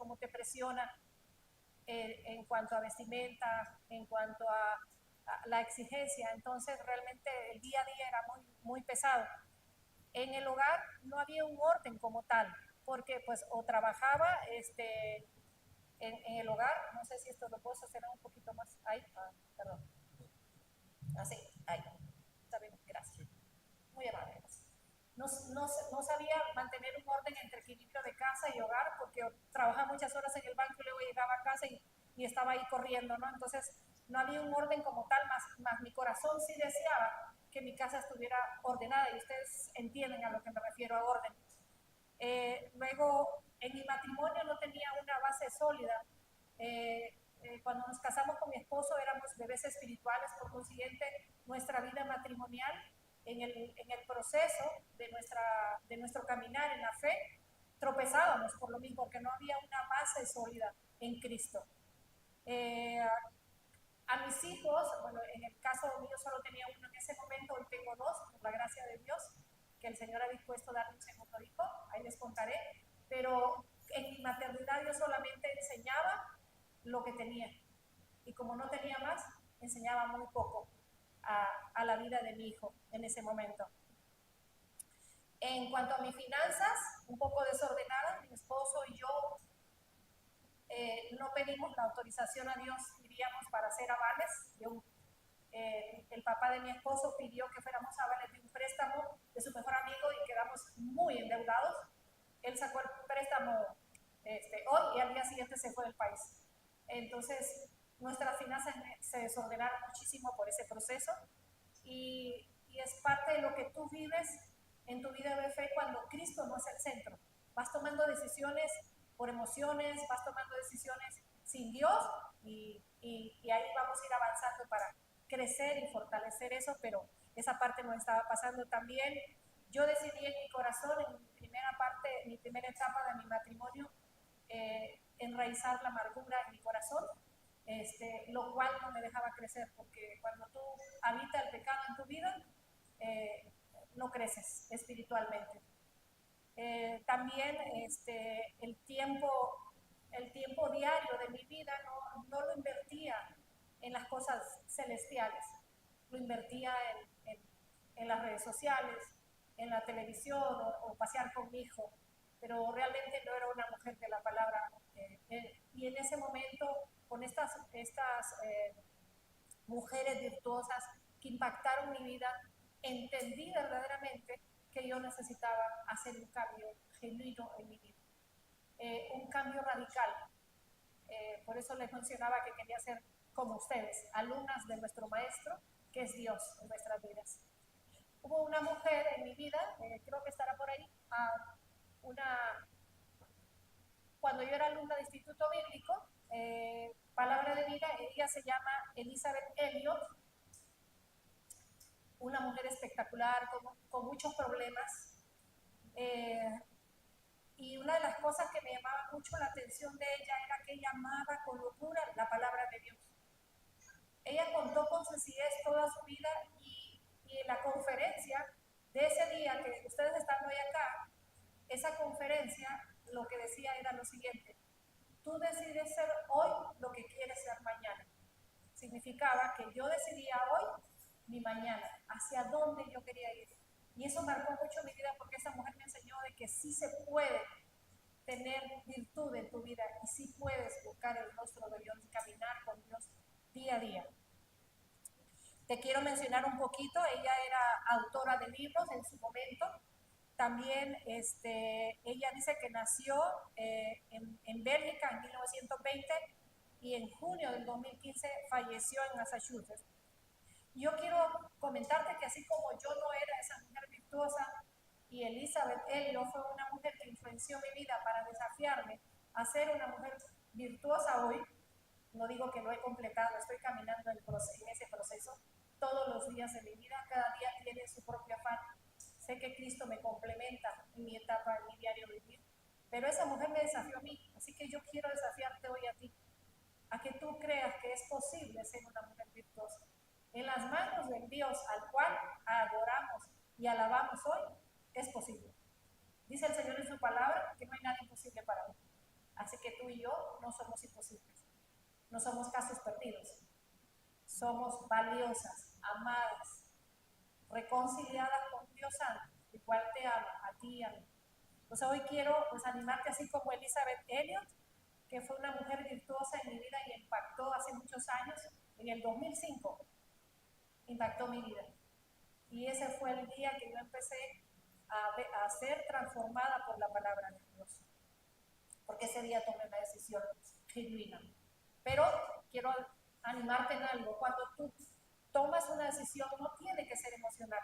cómo te presionan en cuanto a vestimenta, en cuanto a la exigencia. Entonces realmente el día a día era muy pesado. En el hogar no había un orden como tal, porque pues o trabajaba en el hogar, no sé si esto lo puedo sostener un poquito más, ahí, perdón, así, ahí, está bien, gracias, muy amable, gracias. No sabía mantener un orden entre equilibrio de casa y hogar, porque trabajaba muchas horas en el banco y luego llegaba a casa y estaba ahí corriendo, ¿no? Entonces no había un orden como tal, más mi corazón sí deseaba que mi casa estuviera ordenada, y ustedes entienden a lo que me refiero a orden. Luego, en mi matrimonio no tenía una base sólida. Cuando nos casamos con mi esposo éramos bebés espirituales, por consiguiente, nuestra vida matrimonial en el proceso de nuestro caminar en la fe, tropezábamos por lo mismo, porque no había una base sólida en Cristo. A mis hijos, bueno, en el caso mío solo tenía uno en ese momento, hoy tengo dos, por la gracia de Dios, que el Señor ha dispuesto a darme un segundo hijo, ahí les contaré, pero en mi maternidad yo solamente enseñaba lo que tenía, y como no tenía más, enseñaba muy poco a la vida de mi hijo en ese momento. En cuanto a mis finanzas, un poco desordenadas, mi esposo y yo no pedimos la autorización a Dios, diríamos, para hacer avales. El papá de mi esposo pidió que fuéramos avales de un préstamo de su mejor amigo y quedamos muy endeudados. Él sacó el préstamo hoy y al día siguiente se fue del país. Entonces, nuestras finanzas se desordenaron muchísimo por ese proceso, y es parte de lo que tú vives en tu vida de fe cuando Cristo no es el centro. Vas tomando decisiones por emociones, vas tomando decisiones sin Dios, y ahí vamos a ir avanzando para crecer y fortalecer eso, pero esa parte no estaba pasando también. Yo decidí en mi corazón, en mi primera etapa de mi matrimonio, enraizar la amargura en mi corazón, lo cual no me dejaba crecer, porque cuando tú habitas el pecado en tu vida, no creces espiritualmente. También el tiempo diario de mi vida no lo invertía en las cosas celestiales, lo invertía en las redes sociales, en la televisión o pasear con mi hijo, pero realmente no era una mujer de la palabra. Y en ese momento, con estas mujeres virtuosas que impactaron mi vida, entendí verdaderamente que yo necesitaba hacer un cambio genuino en mi vida, un cambio radical. Por eso les mencionaba que quería ser como ustedes, alumnas de nuestro maestro, que es Dios en nuestras vidas. Hubo una mujer en mi vida, creo que estará por ahí, cuando yo era alumna de Instituto Bíblico, Palabra de Vida, ella se llama Elizabeth Elliot, una mujer espectacular, con muchos problemas. Y una de las cosas que me llamaba mucho la atención de ella era que ella amaba con locura la palabra de Dios. Ella contó con sencillez toda su vida, y en la conferencia de ese día, que ustedes están hoy acá, esa conferencia lo que decía era lo siguiente: tú decides ser hoy lo que quieres ser mañana. Significaba que yo decidía hoy mi mañana, hacia dónde yo quería ir. Y eso marcó mucho mi vida, porque esa mujer me enseñó de que sí se puede tener virtud en tu vida, y sí puedes buscar el rostro de Dios y caminar con Dios día a día. Te quiero mencionar un poquito. Ella era autora de libros en su momento. También ella dice que nació en Bélgica en 1920, y en junio del 2015 falleció en Massachusetts. Yo quiero comentarte que así como yo no era esa mujer virtuosa, y Elizabeth Elliot fue una mujer que influenció mi vida para desafiarme a ser una mujer virtuosa hoy, no digo que lo he completado, estoy caminando en ese proceso todos los días de mi vida. Cada día tiene su propio afán. Sé que Cristo me complementa en mi etapa, en mi diario vivir, pero esa mujer me desafió a mí, así que yo quiero desafiarte hoy a ti, a que tú creas que es posible ser una mujer virtuosa. En las manos del Dios al cual adoramos y alabamos hoy, es posible. Dice el Señor en su palabra que no hay nada imposible para mí. Así que tú y yo no somos imposibles, no somos casos perdidos, somos valiosas, amadas, reconciliadas con Dios Santo, igual te ama, a ti y a mí. Entonces hoy quiero pues animarte así como Elizabeth Elliot, que fue una mujer virtuosa en mi vida y impactó hace muchos años, en el 2005, impactó mi vida. Y ese fue el día que yo empecé a ser transformada por la palabra de Dios. Porque ese día tomé una decisión genuina. Pero quiero animarte en algo. Cuando tú tomas una decisión, no tiene que ser emocional.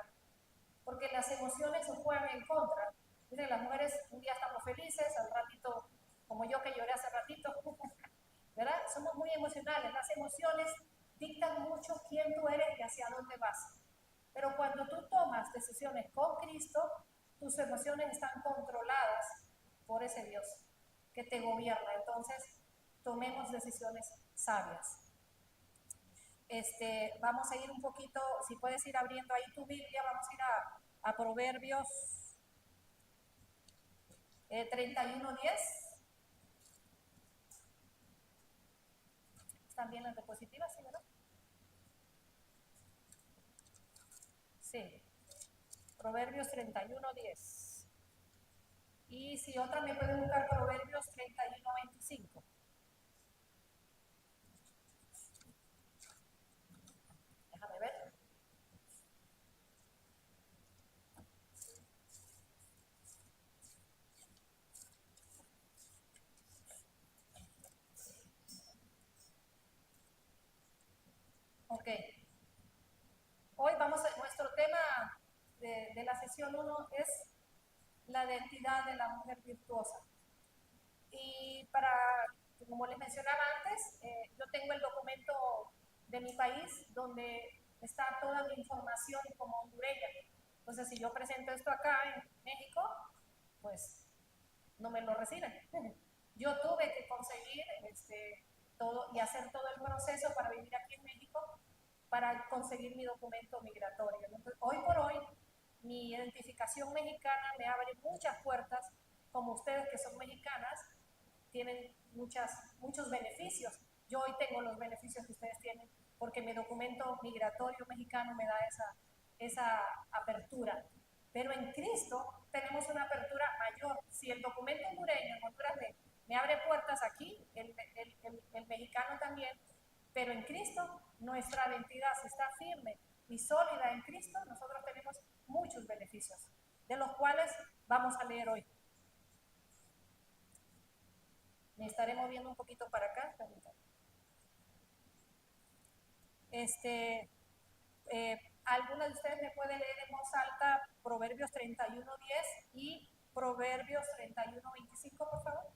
Porque las emociones se juegan en contra. Miren, las mujeres un día estamos felices, al ratito, como yo que lloré hace ratito, ¿verdad? Somos muy emocionales. Las emociones dictan mucho quién tú eres y hacia dónde vas. Pero cuando tú tomas decisiones con Cristo, tus emociones están controladas por ese Dios que te gobierna. Entonces, tomemos decisiones sabias. Vamos a ir un poquito, si puedes ir abriendo ahí tu Biblia, vamos a ir a Proverbios 31:10. ¿Están bien las diapositivas, sí, verdad? Sí. Proverbios 31:10. Y si otra me puede buscar Proverbios 31:25. Déjame ver. Ok. Hoy nuestro tema de la sesión 1 es la identidad de la mujer virtuosa. Y como les mencionaba antes, yo tengo el documento de mi país donde está toda mi información como hondureña. Entonces, si yo presento esto acá en México, pues no me lo reciben. Yo tuve que conseguir todo y hacer todo el proceso para vivir aquí en México para conseguir mi documento migratorio. Entonces, hoy por hoy, mi identificación mexicana me abre muchas puertas, como ustedes que son mexicanas, tienen muchos beneficios. Yo hoy tengo los beneficios que ustedes tienen porque mi documento migratorio mexicano me da esa apertura. Pero en Cristo tenemos una apertura mayor. Si el documento hondureño en Honduras me abre puertas aquí, el mexicano también, pero en Cristo nuestra identidad, si está firme y sólida en Cristo, nosotros tenemos muchos beneficios, de los cuales vamos a leer hoy. Me estaré moviendo un poquito para acá. ¿Alguna de ustedes me puede leer en voz alta Proverbios 31:10 y Proverbios 31:25, por favor?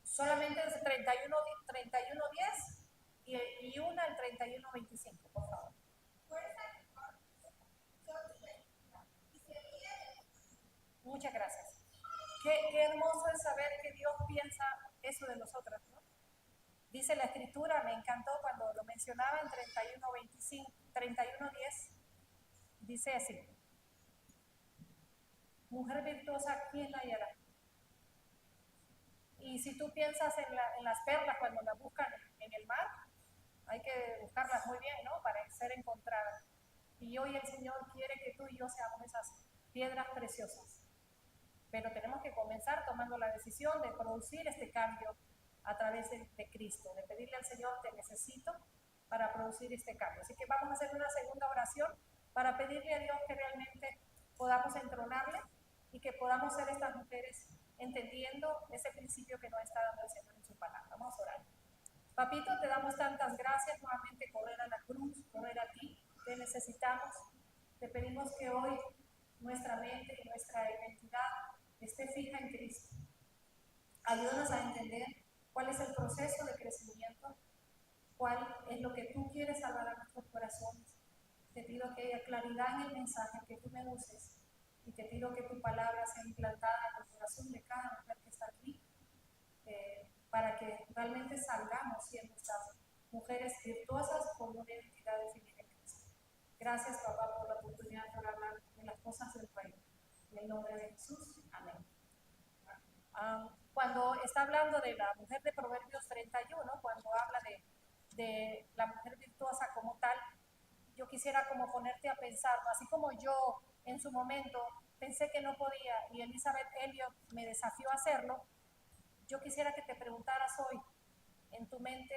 Solamente el 31:10 y una el 31:25, por favor. Muchas gracias. Qué hermoso es saber que Dios piensa eso de nosotras, ¿no? Dice la escritura, me encantó cuando lo mencionaba en 31:10, dice así: mujer virtuosa, ¿quién la hallará? Y si tú piensas en las perlas cuando las buscan en el mar, hay que buscarlas muy bien, ¿no? Para ser encontradas. Y hoy el Señor quiere que tú y yo seamos esas piedras preciosas. Pero tenemos que comenzar tomando la decisión de producir este cambio a través de Cristo, de pedirle al Señor, te necesito para producir este cambio. Así que vamos a hacer una segunda oración para pedirle a Dios que realmente podamos entronarle y que podamos ser estas mujeres entendiendo ese principio que nos está dando el Señor en su palabra. Vamos a orar. Papito, te damos tantas gracias nuevamente, correr a la cruz, correr a ti, te necesitamos. Te pedimos que hoy nuestra mente y nuestra identidad esté fija en Cristo. Ayúdanos a entender cuál es el proceso de crecimiento, cuál es lo que tú quieres hablar a nuestros corazones. Te pido que haya claridad en el mensaje, que tú me uses y te pido que tu palabra sea implantada en el corazón de cada mujer que está aquí, para que realmente salgamos siendo estas mujeres virtuosas con una identidad definida en Cristo. Gracias, papá, por la oportunidad de hablar de las cosas del reino. En el nombre de Jesús, amén. Cuando está hablando de la mujer de Proverbios 31, cuando habla de la mujer virtuosa como tal, yo quisiera como ponerte a pensar, así como yo en su momento pensé que no podía y Elizabeth Elliot me desafió a hacerlo, yo quisiera que te preguntaras hoy en tu mente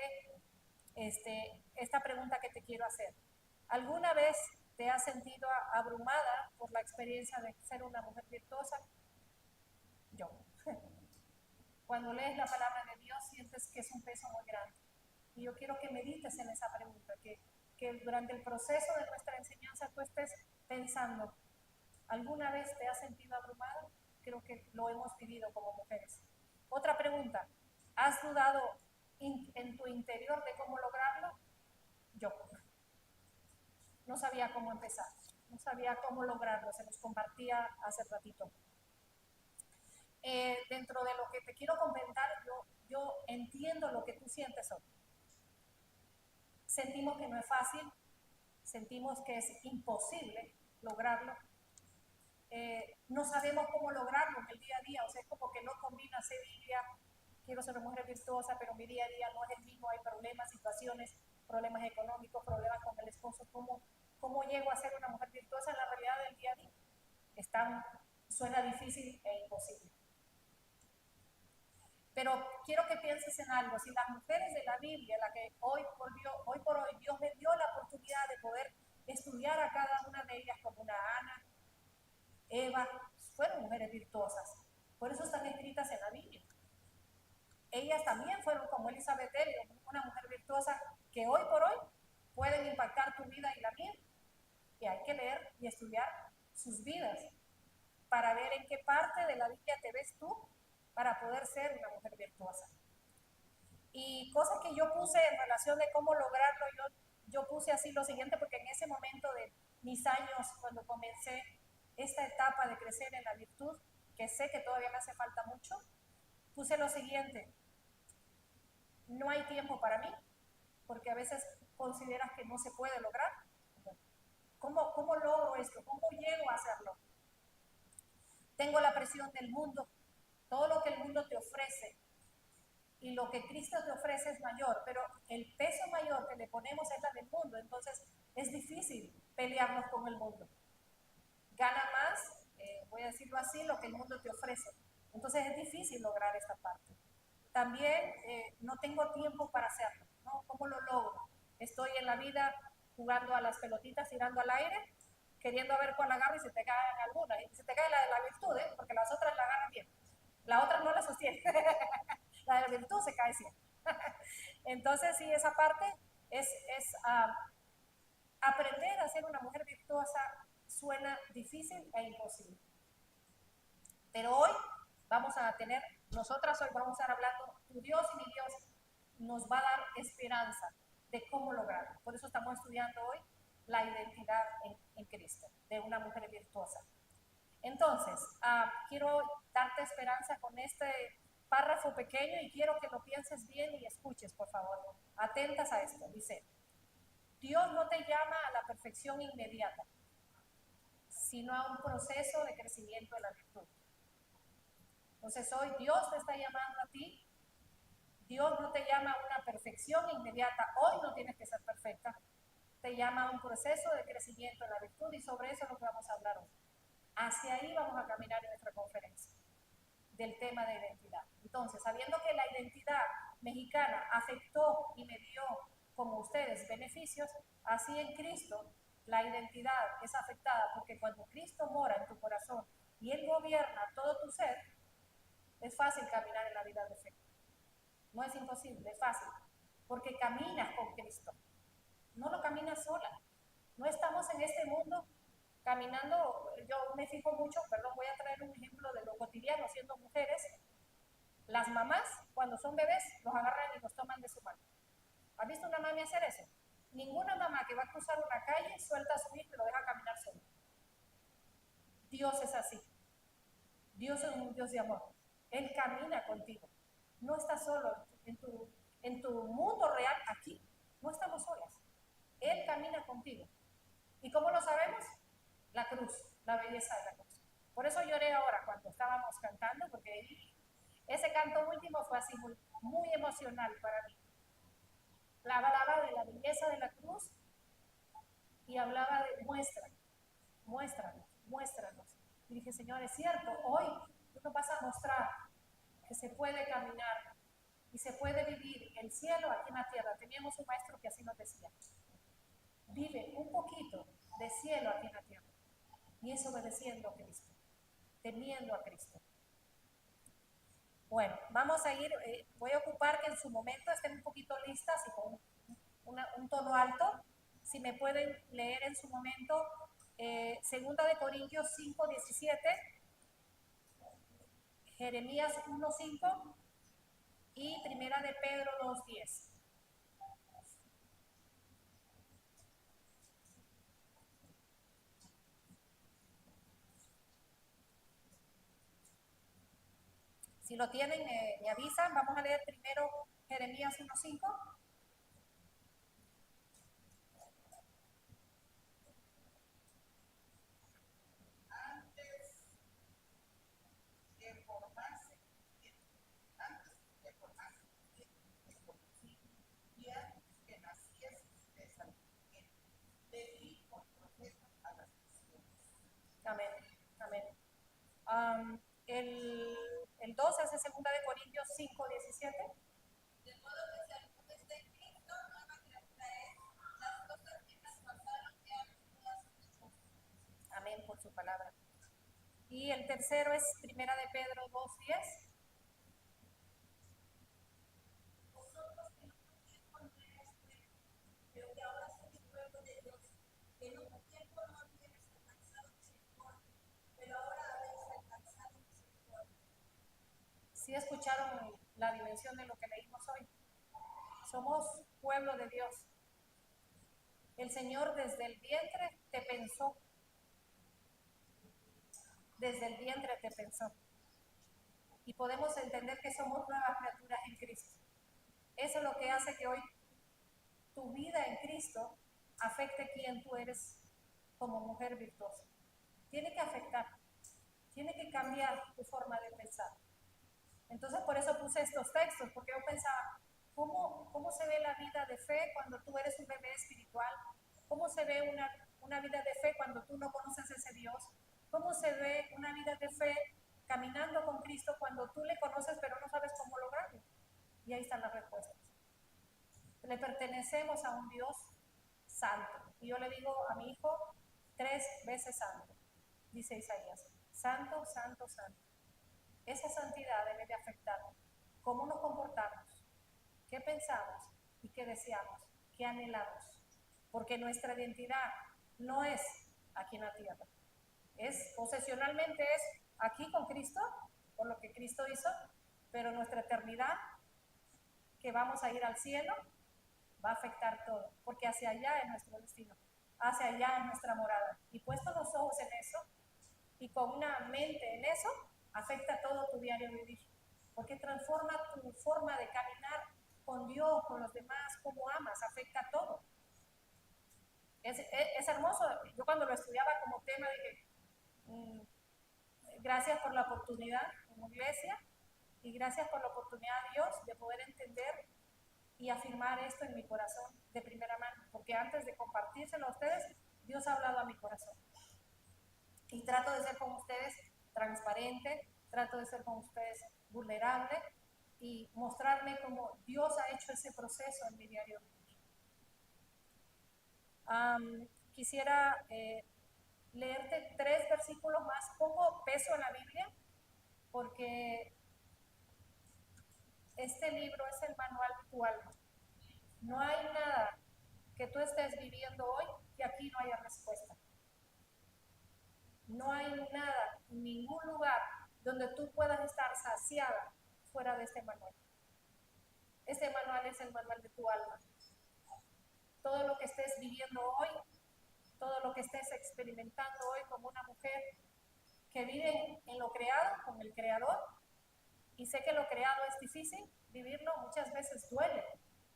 esta pregunta que te quiero hacer. ¿Alguna vez te has sentido abrumada por la experiencia de ser una mujer virtuosa? Yo. Cuando lees la palabra de Dios sientes que es un peso muy grande. Y yo quiero que medites en esa pregunta, que durante el proceso de nuestra enseñanza tú estés pensando, ¿alguna vez te has sentido abrumada? Creo que lo hemos vivido como mujeres. Otra pregunta, ¿has dudado en tu interior de cómo lograrlo? Yo. No sabía cómo empezar, no sabía cómo lograrlo, se los compartía hace ratito. Dentro de lo que te quiero comentar, yo entiendo lo que tú sientes hoy. Sentimos que no es fácil, sentimos que es imposible lograrlo. No sabemos cómo lograrlo en el día a día, o sea, es como que no combina ser Biblia, quiero ser una mujer virtuosa, pero mi día a día no es el mismo, hay problemas, situaciones, problemas económicos, problemas con el esposo, ¿cómo llego a ser una mujer virtuosa en la realidad del día a día? Suena difícil e imposible. Pero quiero que pienses en algo, si las mujeres de la Biblia, la que hoy por hoy Dios me dio la oportunidad de poder estudiar a cada una de ellas, como una Ana, Eva, fueron mujeres virtuosas, por eso están escritas en la Biblia. Ellas también fueron como Elizabeth Elliot, una mujer virtuosa que hoy por hoy pueden impactar tu vida y la mía, y hay que leer y estudiar sus vidas para ver en qué parte de la Biblia te ves tú para poder ser una mujer virtuosa. Y cosas que yo puse en relación de cómo lograrlo, yo puse así lo siguiente, porque en ese momento de mis años, cuando comencé esta etapa de crecer en la virtud, que sé que todavía me hace falta mucho, puse lo siguiente: no hay tiempo para mí, porque a veces consideras que no se puede lograr. ¿Cómo logro esto? ¿Cómo llego a hacerlo? Tengo la presión del mundo, todo lo que el mundo te ofrece y lo que Cristo te ofrece es mayor, pero el peso mayor que le ponemos es la del mundo, entonces es difícil pelearnos con el mundo. Gana más, voy a decirlo así, lo que el mundo te ofrece. Entonces es difícil lograr esta parte. También no tengo tiempo para hacerlo, ¿no? ¿Cómo lo logro? Estoy en la vida jugando a las pelotitas, tirando al aire, queriendo ver cuál agarra y se te caen algunas. Y se te cae la de la virtud, porque las otras la agarran bien. La otra no la sostiene. La de la virtud se cae siempre. Entonces, sí, esa parte es aprender a ser una mujer virtuosa suena difícil e imposible. Pero hoy nosotras hoy vamos a estar hablando, tu Dios y mi Dios nos va a dar esperanza de cómo lograrlo. Por eso estamos estudiando hoy la identidad en Cristo, de una mujer virtuosa. Entonces, quiero darte esperanza con este párrafo pequeño y quiero que lo pienses bien y escuches, por favor. Atentas a esto. Dice, Dios no te llama a la perfección inmediata, sino a un proceso de crecimiento de la virtud. Entonces hoy Dios te está llamando a ti. Dios no te llama a una perfección inmediata. Hoy no tienes que ser perfecta. Te llama a un proceso de crecimiento en la virtud y sobre eso es lo que vamos a hablar hoy. Hacia ahí vamos a caminar en nuestra conferencia del tema de identidad. Entonces, sabiendo que la identidad mexicana afectó y me dio, como ustedes, beneficios, así en Cristo la identidad es afectada, porque cuando Cristo mora en tu corazón y Él gobierna todo tu ser, es fácil caminar en la vida de fe. No es imposible, es fácil, porque caminas con Cristo. No lo caminas sola. No estamos en este mundo caminando. Yo me fijo mucho, perdón, voy a traer un ejemplo de lo cotidiano, siendo mujeres. Las mamás, cuando son bebés, los agarran y los toman de su mano. ¿Has visto una mami hacer eso? Ninguna mamá que va a cruzar una calle suelta a su hijo y lo deja caminar solo. Dios es así. Dios es un Dios de amor. Él camina contigo. No estás solo en tu mundo real aquí. No estamos solas. Él camina contigo. ¿Y cómo lo sabemos? La cruz, la belleza de la cruz. Por eso lloré ahora cuando estábamos cantando, porque ese canto último fue así muy emocional para mí. Hablaba de la belleza de la cruz y hablaba de muéstranos. Y dije, Señor, es cierto, hoy tú nos vas a mostrar que se puede caminar y se puede vivir el cielo aquí en la tierra. Teníamos un maestro que así nos decía, vive un poquito de cielo aquí en la tierra. Y es obedeciendo a Cristo, temiendo a Cristo. Bueno, vamos a ir, voy a ocupar que en su momento estén un poquito listas y con un tono alto. Si me pueden leer en su momento, Segunda de Corintios 5:17, Jeremías 1:5 y Primera de Pedro 2:10. Si lo tienen, me avisan. Vamos a leer primero Jeremías 1:5. Amén, amén. El 2 es de Segunda de Corintios 5:17. De modo que si alguno está en Cristo, nueva criatura es, las cosas viejas pasaron, que han todas son hechas. Amén por su palabra. Y el tercero es Primera de Pedro 2:10. Vosotros que en otro tiempo no erais pueblo, pero que ahora sois pueblo de Dios, que en otro tiempo no habíais alcanzado misericordia, pero ahora habéis alcanzado misericordia. ¿Sí escucharon la dimensión de lo que leímos hoy? Somos pueblo de Dios. El Señor desde el vientre te pensó. Desde el vientre te pensó. Y podemos entender que somos nuevas criaturas en Cristo. Eso es lo que hace que hoy tu vida en Cristo afecte quién tú eres como mujer virtuosa. Tiene que afectar, tiene que cambiar tu forma de pensar. Entonces por eso puse estos textos, porque yo pensaba, ¿cómo se ve la vida de fe cuando tú eres un bebé espiritual? ¿Cómo se ve una vida de fe cuando tú no conoces a ese Dios? ¿Cómo se ve una vida de fe caminando con Cristo cuando tú le conoces pero no sabes cómo lograrlo? Y ahí están las respuestas. Le pertenecemos a un Dios santo. Y yo le digo a mi hijo 3 veces santo, dice Isaías. Santo, santo, santo. Esa santidad debe de afectar cómo nos comportamos, qué pensamos y qué deseamos, qué anhelamos. Porque nuestra identidad no es aquí en la tierra. Es posesionalmente es aquí con Cristo, por lo que Cristo hizo, pero nuestra eternidad, que vamos a ir al cielo, va a afectar todo, porque hacia allá es nuestro destino, hacia allá es nuestra morada. Y puestos los ojos en eso, y con una mente en eso, afecta todo tu diario vivir, porque transforma tu forma de caminar con Dios, con los demás, cómo amas, afecta todo. Es hermoso. Yo cuando lo estudiaba como tema dije, gracias por la oportunidad como iglesia y gracias por la oportunidad, Dios, de poder entender y afirmar esto en mi corazón de primera mano, porque antes de compartírselo a ustedes, Dios ha hablado a mi corazón. Y trato de ser con ustedes transparente, trato de ser con ustedes vulnerable y mostrarme cómo Dios ha hecho ese proceso en mi diario vivir. Quisiera leerte 3 versículos más. Pongo peso en la Biblia porque este libro es el manual de tu alma. No hay nada que tú estés viviendo hoy que aquí no haya respuesta. No hay nada, ningún lugar donde tú puedas estar saciada fuera de este manual. Este manual es el manual de tu alma. Todo lo que estés viviendo hoy, todo lo que estés experimentando hoy como una mujer que viven en lo creado con el Creador, y sé que lo creado es difícil, vivirlo muchas veces duele,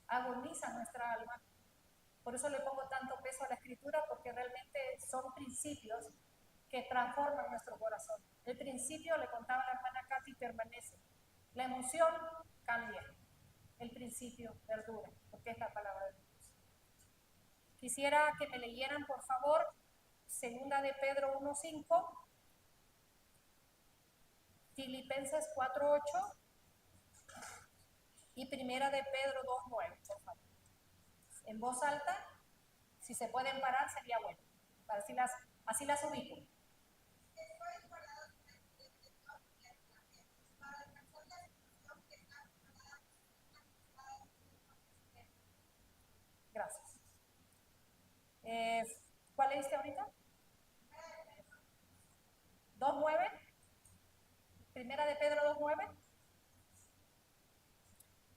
agoniza nuestra alma. Por eso le pongo tanto peso a la Escritura, porque realmente son principios que transforman nuestro corazón. El principio, le contaba a la hermana Katy, permanece. La emoción cambia. El principio perdura, porque es la palabra de Dios. Quisiera que me leyeran, por favor, segunda de Pedro 1:5, Filipenses 4:8 y primera de Pedro 2:9, por favor. En voz alta, si se pueden parar sería bueno, así las ubico. Gracias. ¿Cuál leíste ahorita? 2:9. Primera de Pedro 2:9.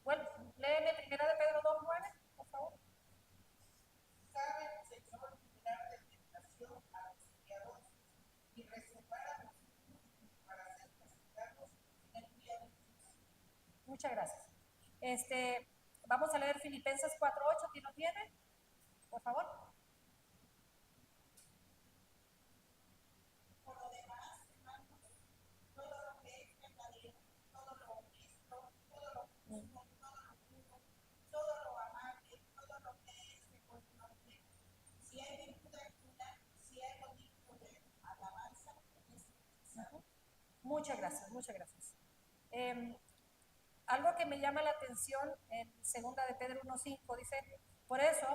Bueno, léeme primera de Pedro 2:9, por favor. Sabe el Señor librar de tentación a los pecadores y reservar a los justos para ser castigados en el día de Dios. Muchas gracias. Vamos a leer Filipenses 4:8. ¿Quién lo tiene? Por favor. Por lo demás, hermanos, todo lo que es verdadero, todo lo honesto, todo lo justo, todo lo puro, todo lo amable, todo lo que es de buen nombre, si hay virtud alguna, si hay algo digno de alabanza, en eso pensad. Muchas gracias, muchas gracias. Algo que me llama la atención en segunda de Pedro 1:5 dice, por eso,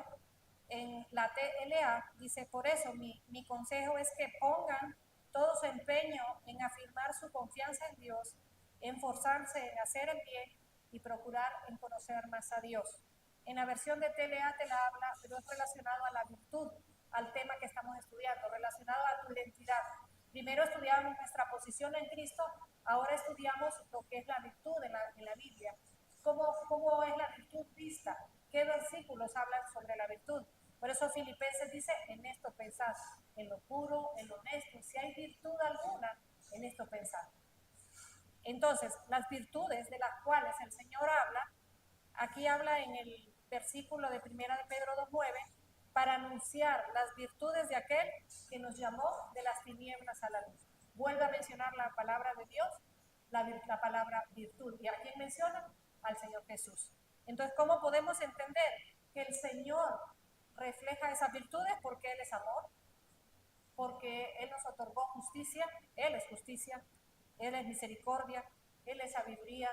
en la TLA dice, por eso mi consejo es que pongan todo su empeño en afirmar su confianza en Dios, en forzarse en hacer el bien y procurar en conocer más a Dios. En la versión de TLA te la habla, pero es relacionado a la virtud, al tema que estamos estudiando, relacionado a tu identidad. Primero estudiábamos nuestra posición en Cristo, ahora estudiamos lo que es la virtud en la Biblia. ¿Cómo es la virtud vista? ¿Qué versículos hablan sobre la virtud? Por eso Filipenses dice, en esto pensad, en lo puro, en lo honesto, si hay virtud alguna, en esto pensad. Entonces, las virtudes de las cuales el Señor habla, aquí habla en el versículo de primera de Pedro 2:9, para anunciar las virtudes de aquel que nos llamó de las tinieblas a la luz. Vuelve a mencionar la palabra de Dios, la palabra virtud. ¿Y a quién menciona? Al Señor Jesús. Entonces, ¿cómo podemos entender que el Señor refleja esas virtudes? Porque Él es amor, porque Él nos otorgó justicia, Él es justicia, Él es misericordia, Él es sabiduría,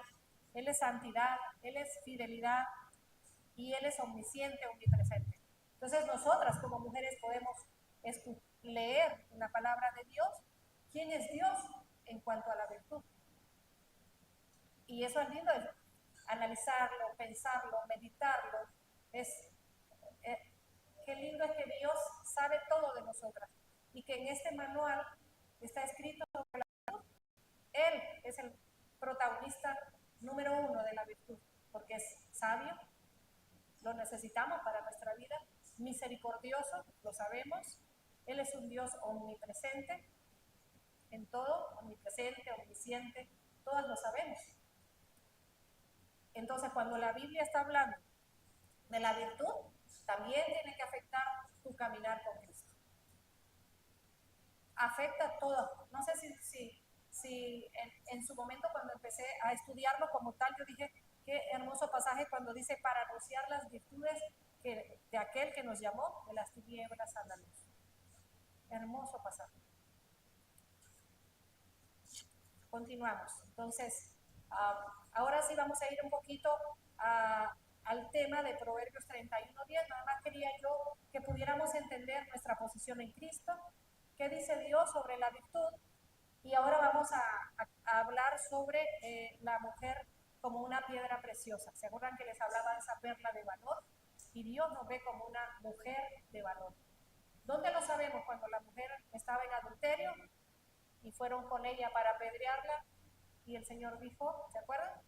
Él es santidad, Él es fidelidad y Él es omnisciente, omnipresente. Entonces nosotras como mujeres podemos leer en la palabra de Dios quién es Dios en cuanto a la virtud. Y eso es lindo, es analizarlo, pensarlo, meditarlo. Qué lindo es que Dios sabe todo de nosotras y que en este manual está escrito sobre la virtud. Él es el protagonista número 1 de la virtud, porque es sabio, lo necesitamos para nuestra vida, misericordioso, lo sabemos, Él es un Dios omnipresente en todo, omnipresente, omnisciente, todas lo sabemos. Entonces, cuando la Biblia está hablando de la virtud, también tiene que afectar tu caminar con Cristo. Afecta todo. No sé si en su momento cuando empecé a estudiarlo como tal, yo dije, qué hermoso pasaje cuando dice para anunciar las virtudes de aquel que nos llamó de las tinieblas a la luz. Hermoso pasaje. Continuamos. Entonces, ahora sí vamos a ir un poquito al tema de Proverbios 31:10. Nada más quería yo que pudiéramos entender nuestra posición en Cristo, qué dice Dios sobre la virtud, y ahora vamos a hablar sobre la mujer como una piedra preciosa. ¿Se acuerdan que les hablaba de esa perla de valor? Y Dios nos ve como una mujer de valor. ¿Dónde lo sabemos? Cuando la mujer estaba en adulterio y fueron con ella para apedrearla y el Señor dijo, ¿se acuerdan?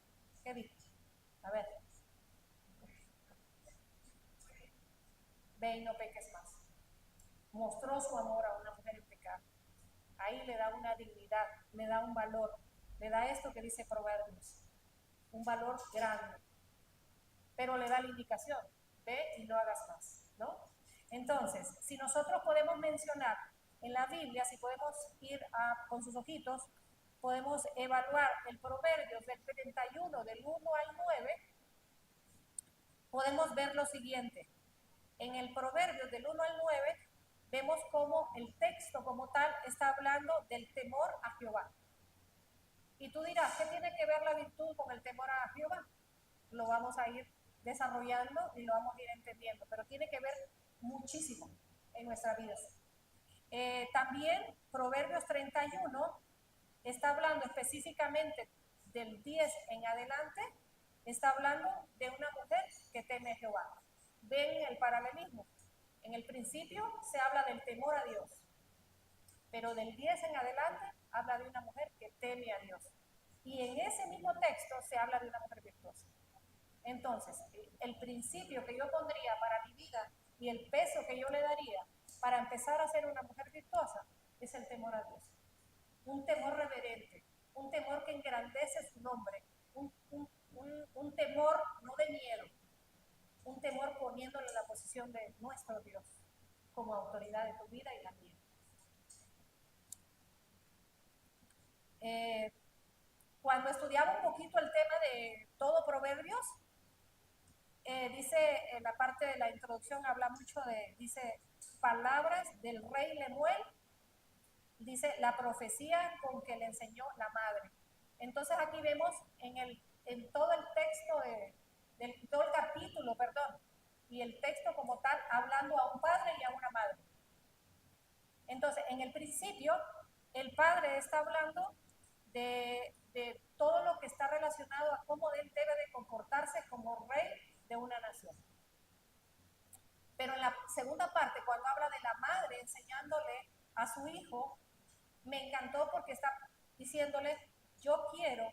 ¿Qué dijo? A ver. Ve y no peques más. Mostró su amor a una mujer en pecado. ahí le da una dignidad, le da un valor, le da esto que dice Proverbios, un valor grande, pero le da la indicación, ve y no hagas más, ¿no? Entonces, si nosotros podemos mencionar en la Biblia, si podemos ir con sus ojitos, podemos evaluar el Proverbios del 31, del 1 al 9, podemos ver lo siguiente. En el Proverbios del 1 al 9, vemos cómo el texto como tal está hablando del temor a Jehová. Y tú dirás, ¿qué tiene que ver la virtud con el temor a Jehová? Lo vamos a ir desarrollando y lo vamos a ir entendiendo, pero tiene que ver muchísimo en nuestras vidas. También Proverbios 31 está hablando específicamente del 10 en adelante, está hablando de una mujer que teme a Jehová. Ven el paralelismo. En el principio se habla del temor a Dios, pero del 10 en adelante habla de una mujer que teme a Dios. Y en ese mismo texto se habla de una mujer virtuosa. Entonces, el principio que yo pondría para mi vida y el peso que yo le daría para empezar a ser una mujer virtuosa es el temor a Dios. Un temor reverente, un temor que engrandece su nombre, un temor no de miedo, un temor poniéndole en la posición de nuestro Dios como autoridad de tu vida y la mía. Cuando estudiaba un poquito el tema de todo Proverbios, dice en la parte de la introducción, habla mucho de, dice, palabras del rey Lemuel, dice, la profecía con que le enseñó la madre. Entonces aquí vemos en todo el texto, todo el capítulo, perdón, y el texto como tal, hablando a un padre y a una madre. Entonces, en el principio, el padre está hablando de todo lo que está relacionado a cómo él debe de comportarse como rey de una nación. Pero en la segunda parte, cuando habla de la madre enseñándole a su hijo, me encantó porque está diciéndole, yo quiero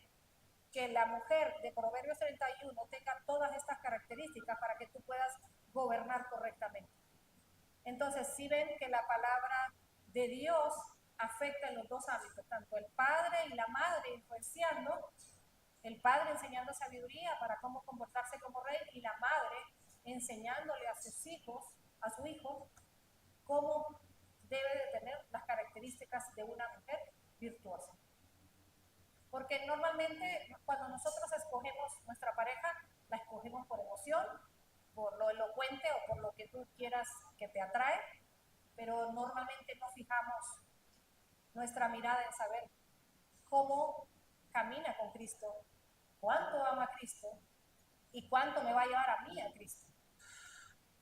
que la mujer de Proverbios 31 tenga todas estas características para que tú puedas gobernar correctamente. Entonces, si ven que la palabra de Dios afecta en los dos ámbitos, tanto el padre y la madre influenciando, el padre enseñando sabiduría para cómo comportarse como rey y la madre enseñándole a sus hijos, a su hijo, cómo debe de tener las características de una mujer virtuosa. Porque normalmente cuando nosotros escogemos nuestra pareja, la escogemos por emoción, por lo elocuente o por lo que tú quieras que te atrae, pero normalmente no fijamos nuestra mirada en saber cómo camina con Cristo, cuánto ama a Cristo y cuánto me va a llevar a mí a Cristo.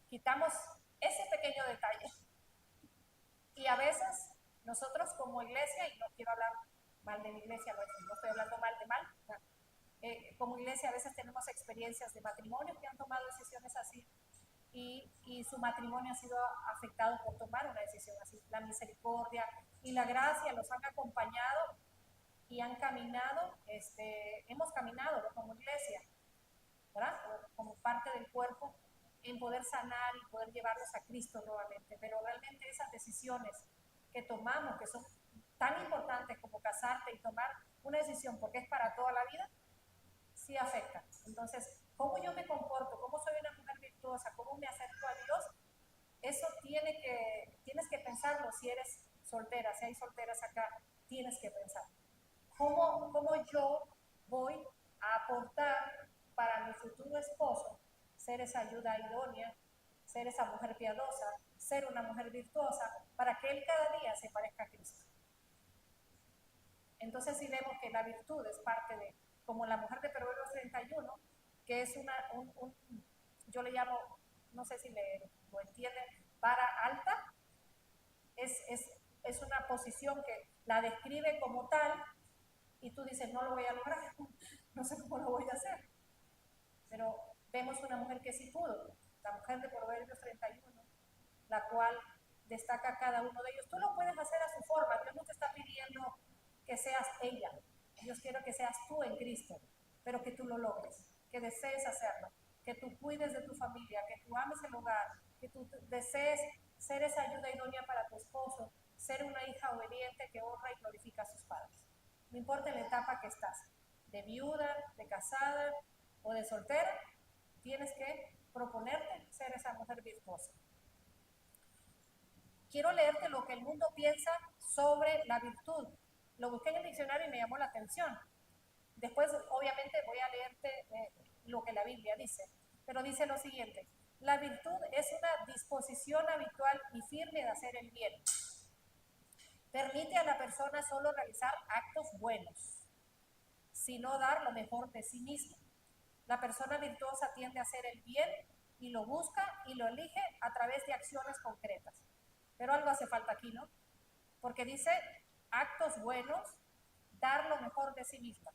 Quitamos ese pequeño detalle. Y a veces nosotros como iglesia, y no quiero hablar mal de la iglesia, no estoy hablando mal de mal, como iglesia a veces tenemos experiencias de matrimonio que han tomado decisiones así y su matrimonio ha sido afectado por tomar una decisión así. La misericordia y la gracia los han acompañado y han caminado, hemos caminado como iglesia, ¿verdad? Como parte del cuerpo en poder sanar y poder llevarlos a Cristo nuevamente. Pero realmente esas decisiones que tomamos, que son tan importantes como casarte y tomar una decisión porque es para toda la vida, sí afectan. Entonces, cómo yo me comporto, cómo soy una mujer virtuosa, cómo me acerco a Dios, eso tienes que pensarlo si eres soltera, si hay solteras acá, tienes que pensar. ¿Cómo yo voy a aportar para mi futuro esposo ser esa ayuda idónea, ser esa mujer piadosa, ser una mujer virtuosa, para que él cada día se parezca a Cristo? Entonces sí vemos que la virtud es parte de, como la mujer de Proverbios 31, que es yo le llamo, no sé si lo entienden, vara alta, es una posición que la describe como tal, y tú dices, no lo voy a lograr, no sé cómo lo voy a hacer. Pero vemos una mujer que sí pudo, la mujer de Proverbios 31, la cual destaca cada uno de ellos. Tú lo puedes hacer a su forma, Dios no te está pidiendo que seas ella, Dios quiere que seas tú en Cristo, pero que tú lo logres, que desees hacerlo, que tú cuides de tu familia, que tú ames el hogar, que tú desees ser esa ayuda idónea para tu esposo, ser una hija obediente que honra y glorifica a sus padres. No importa en la etapa que estás, de viuda, de casada o de soltera, tienes que proponerte ser esa mujer virtuosa. Quiero leerte lo que el mundo piensa sobre la virtud. Lo busqué en el diccionario y me llamó la atención. Después, obviamente, voy a leerte lo que la Biblia dice. Pero dice lo siguiente: la virtud es una disposición habitual y firme de hacer el bien. Permite a la persona solo realizar actos buenos, sino dar lo mejor de sí misma. La persona virtuosa tiende a hacer el bien y lo busca y lo elige a través de acciones concretas. Pero algo hace falta aquí, ¿no? Porque dice actos buenos, dar lo mejor de sí misma.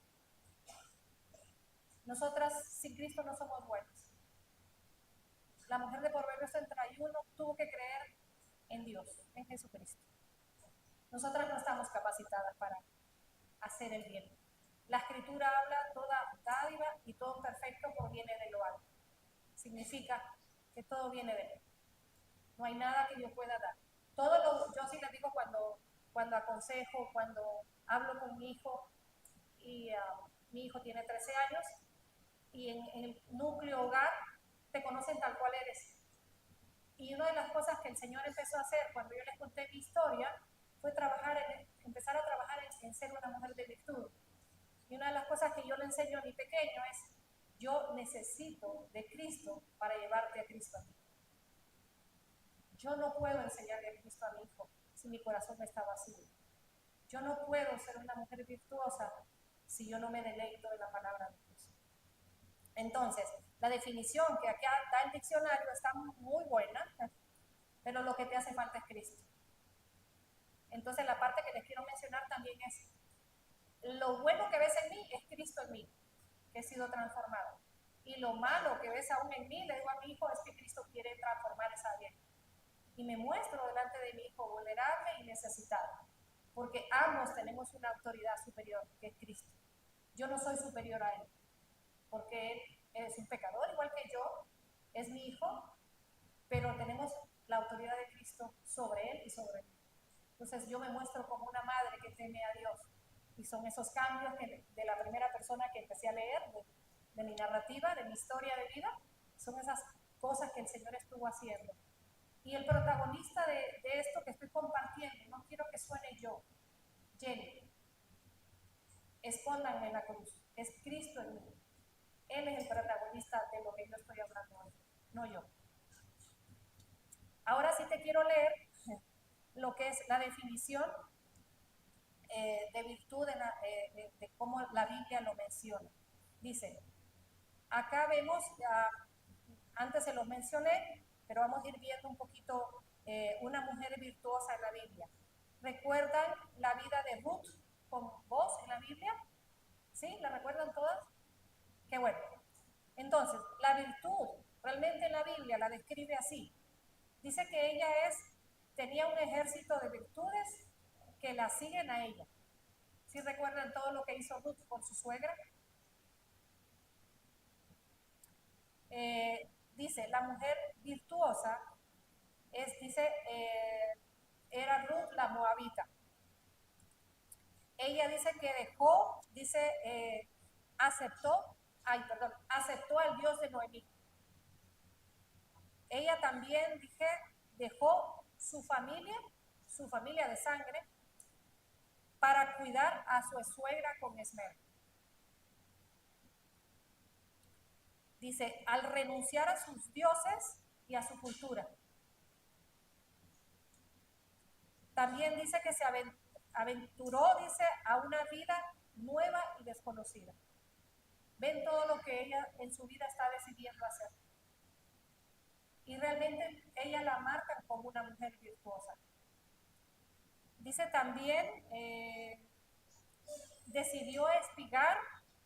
Nosotras sin Cristo no somos buenas. La mujer de Proverbios 31 tuvo que creer en Dios, en Jesucristo. Nosotras no estamos capacitadas para hacer el bien. La Escritura habla: toda dádiva y todo perfecto proviene de lo alto. Significa que todo viene de Él. No hay nada que yo pueda dar. Yo sí les digo cuando aconsejo, cuando hablo con mi hijo, y mi hijo tiene 13 años, y en el núcleo hogar te conocen tal cual eres. Y una de las cosas que el Señor empezó a hacer cuando yo les conté mi historia fue empezar a trabajar en ser una mujer de virtud. Y una de las cosas que yo le enseño a mi pequeño es: yo necesito de Cristo para llevarte a Cristo a ti. Yo no puedo enseñarle a Cristo a mi hijo si mi corazón está vacío. Yo no puedo ser una mujer virtuosa si yo no me deleito de la palabra de Dios. Entonces, la definición que aquí da el diccionario está muy buena, pero lo que te hace falta es Cristo. Entonces, la parte que les quiero mencionar también es: lo bueno que ves en mí es Cristo en mí, que he sido transformado. Y lo malo que ves aún en mí, le digo a mi hijo, es que Cristo quiere transformar esa vida. Y me muestro delante de mi hijo vulnerable y necesitado, porque ambos tenemos una autoridad superior, que es Cristo. Yo no soy superior a él, porque él es un pecador igual que yo, es mi hijo, pero tenemos la autoridad de Cristo sobre él y sobre mí. Entonces yo me muestro como una madre que teme a Dios, y son esos cambios de la primera persona que empecé a leer, de mi narrativa, de mi historia de vida, son esas cosas que el Señor estuvo haciendo. Y el protagonista de esto que estoy compartiendo, no quiero que suene yo, Jenny, escóndanme en la cruz, es Cristo en mí. Él es el protagonista de lo que yo estoy hablando hoy, no yo. Ahora sí te quiero leer lo que es la definición de virtud de cómo la Biblia lo menciona. Dice, acá vemos, antes se los mencioné, pero vamos a ir viendo un poquito una mujer virtuosa en la Biblia. ¿Recuerdan la vida de Ruth con vos en la Biblia? ¿Sí? ¿La recuerdan todas? Qué bueno. Entonces, la virtud realmente en la Biblia la describe así. Dice que ella tenía un ejército de virtudes que la siguen a ella. ¿Sí recuerdan todo lo que hizo Ruth por su suegra? Dice, la mujer virtuosa era Ruth la moabita. Ella dice que aceptó al Dios de Noemí. Ella también, dejó su familia de sangre, para cuidar a su suegra con esmero. Dice, al renunciar a sus dioses y a su cultura. También dice que se aventuró, a una vida nueva y desconocida. Ven todo lo que ella en su vida está decidiendo hacer. Y realmente ella la marca como una mujer virtuosa. Dice también, decidió espigar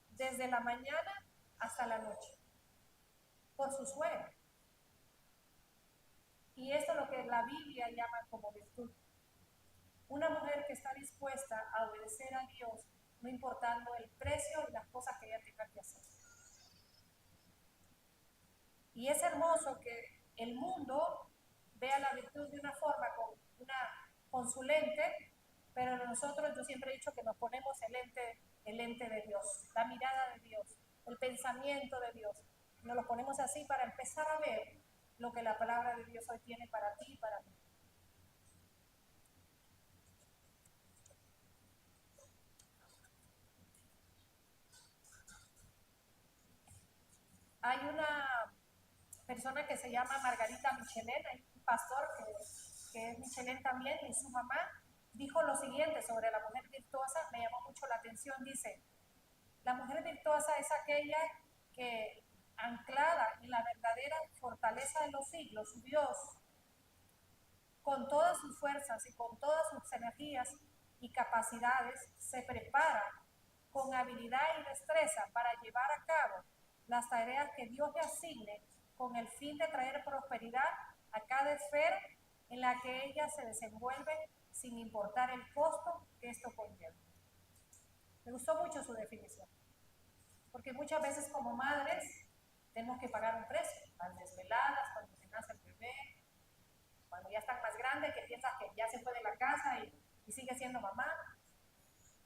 desde la mañana hasta la noche por su suegra. Y esto es lo que la Biblia llama como virtud. Una mujer que está dispuesta a obedecer a Dios, no importando el precio y las cosas que ella tenga que hacer. Y es hermoso que el mundo vea la virtud de una forma, con su lente, pero nosotros, yo siempre he dicho que nos ponemos el lente de Dios, la mirada de Dios, el pensamiento de Dios. Nos lo ponemos así para empezar a ver lo que la palabra de Dios hoy tiene para ti y para mí. Hay una persona que se llama Margarita Michelin, hay un pastor que es Michelin también, y su mamá dijo lo siguiente sobre la mujer virtuosa, me llamó mucho la atención, dice, la mujer virtuosa es aquella que, anclada en la verdadera fortaleza de los siglos, su Dios, con todas sus fuerzas y con todas sus energías y capacidades, se prepara con habilidad y destreza para llevar a cabo las tareas que Dios le asigne con el fin de traer prosperidad a cada esfera en la que ella se desenvuelve sin importar el costo que esto conlleva. Me gustó mucho su definición, porque muchas veces como madres tenemos que pagar un precio, las desveladas, cuando se nace el bebé, cuando ya están más grandes, que piensas que ya se fue de la casa y sigue siendo mamá,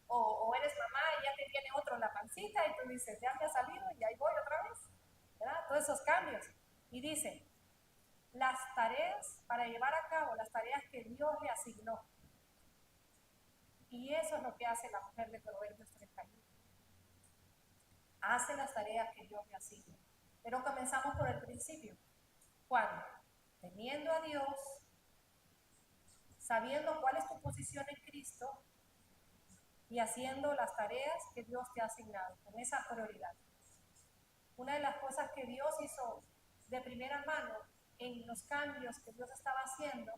o eres mamá y ya te tiene otro en la pancita y tú dices, ya me ha salido y ahí voy otra vez, ¿verdad? Todos esos cambios. Y dice, las tareas, para llevar a cabo las tareas que Dios le asignó. Y eso es lo que hace la mujer de Proverbios 31. Hace las tareas que Dios le asigna. Pero comenzamos por el principio. ¿Cuándo? Temiendo a Dios, sabiendo cuál es tu posición en Cristo y haciendo las tareas que Dios te ha asignado, con esa prioridad. Una de las cosas que Dios hizo de primera mano en los cambios que Dios estaba haciendo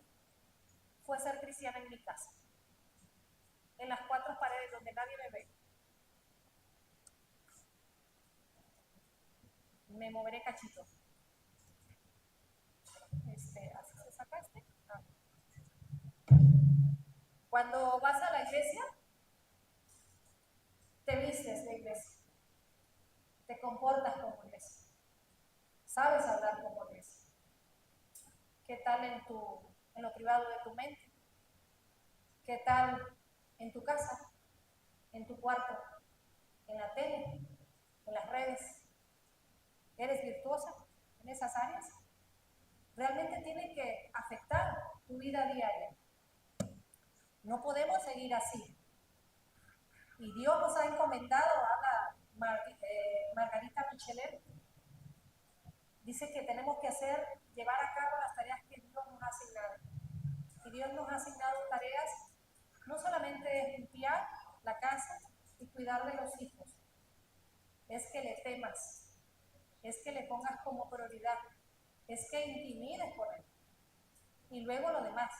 fue ser cristiana en mi casa, en las cuatro paredes donde nadie me ve. Me moveré cachito. ¿Así se saca este? Ah. Cuando vas a la iglesia, te vistes de iglesia, te comportas como iglesia, sabes hablar como iglesia. ¿Qué tal en lo privado de tu mente? ¿Qué tal en tu casa, en tu cuarto, en la tele, en las redes? ¿Eres virtuosa en esas áreas? Realmente tiene que afectar tu vida diaria. No podemos seguir así. Y Dios nos ha encomendado, habla Margarita Michelin, dice que tenemos que llevar a cabo las tareas que Dios nos ha asignado. Y Dios nos ha asignado tareas, no solamente de limpiar la casa y cuidar de los hijos, es que le temas, es que le pongas como prioridad, es que intimides por él. Y luego lo demás.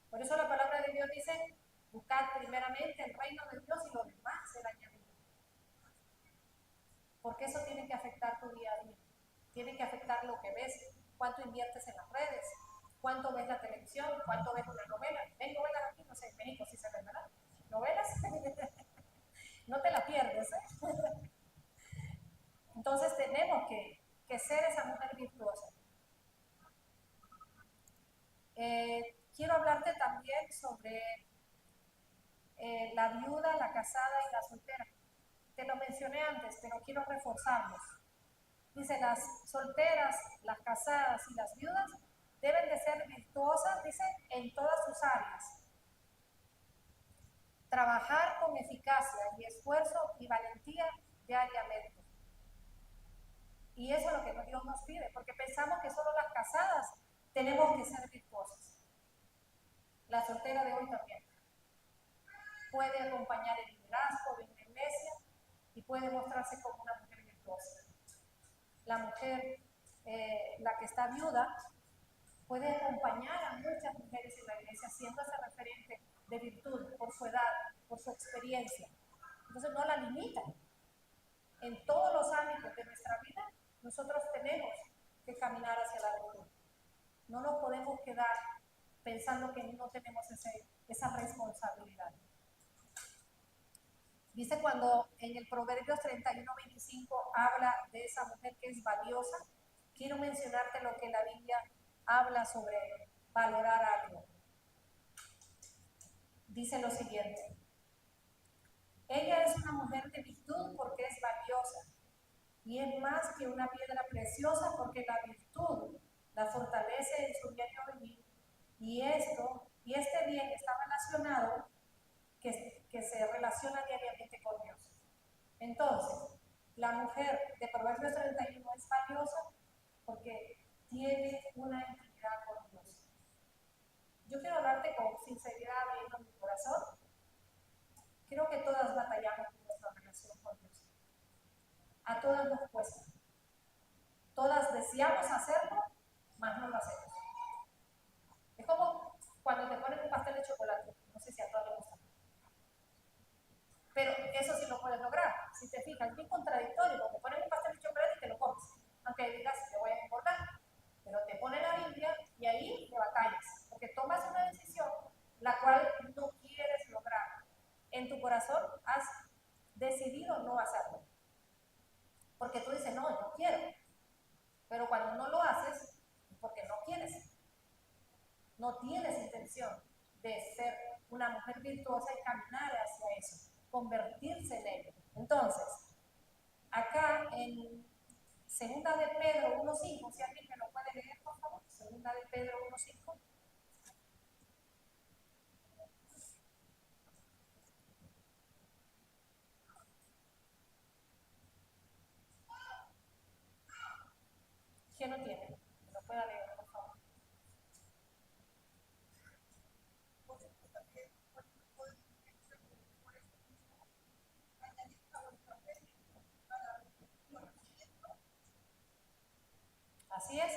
Por eso la palabra de Dios dice, buscad primeramente el reino de Dios y lo demás será añadido. Porque eso tiene que afectar tu día a día. Tiene que afectar lo que ves, cuánto inviertes en las redes, cuánto ves la televisión, cuánto ves una novela. ¿Ven novelas aquí? No sé, en México sí se ven, ¿verdad? ¿Novelas? No te la pierdes, ¿eh? Entonces tenemos que ser esa mujer virtuosa. Quiero hablarte también sobre la viuda, la casada y la soltera. Te lo mencioné antes, pero quiero reforzarlos. Dice, las solteras, las casadas y las viudas deben de ser virtuosas, dice, en todas sus áreas. Trabajar con eficacia y esfuerzo y valentía diariamente. Y eso es lo que Dios nos pide, porque pensamos que solo las casadas tenemos que ser virtuosas. La soltera de hoy también puede acompañar el liderazgo de una iglesia y puede mostrarse como una mujer virtuosa. La mujer, la que está viuda, puede acompañar a muchas mujeres en la iglesia siendo ese referente de virtud por su edad, por su experiencia. Entonces no la limita. En todos los ámbitos de nuestra vida, nosotros tenemos que caminar hacia la virtud. No nos podemos quedar pensando que no tenemos esa responsabilidad. Dice cuando en el Proverbios 31:25 habla de esa mujer que es valiosa, quiero mencionarte lo que la Biblia habla sobre valorar algo. dice lo siguiente: ella es una mujer de virtud porque es valiosa, y es más que una piedra preciosa porque la virtud la fortalece en su diario vivir, y este bien está relacionado, que se relaciona diariamente con Dios. Entonces, la mujer de Proverbios 31 es valiosa porque tiene una intimidad con Dios. Yo quiero hablarte con sinceridad en mi corazón. Creo que todas batallamos con nuestra relación con Dios. A todas nos cuesta. Todas deseamos hacerlo, mas no lo hacemos. Es como cuando te ponen un pastel de chocolate. No sé si a todas les gusta. Pero eso sí lo puedes lograr. Si te fijas, es bien contradictorio. Te ponen un pastel de chocolate y te lo comes. Aunque digas, te voy a engordar. Pero te pone la Biblia y ahí te batallas. Porque tomas una decisión la cual no quieres lograr. En tu corazón has decidido no hacerlo. Porque tú dices, no, yo quiero. Pero cuando no lo haces, es porque no quieres. No tienes intención de ser una mujer virtuosa y caminar hacia eso, convertirse en ello. Entonces, acá en Segunda de Pedro 1.5, si alguien me lo puede leer, por favor. Segunda de Pedro 1.5. ¿Quién lo tiene? Que lo pueda leer, por favor. Así es.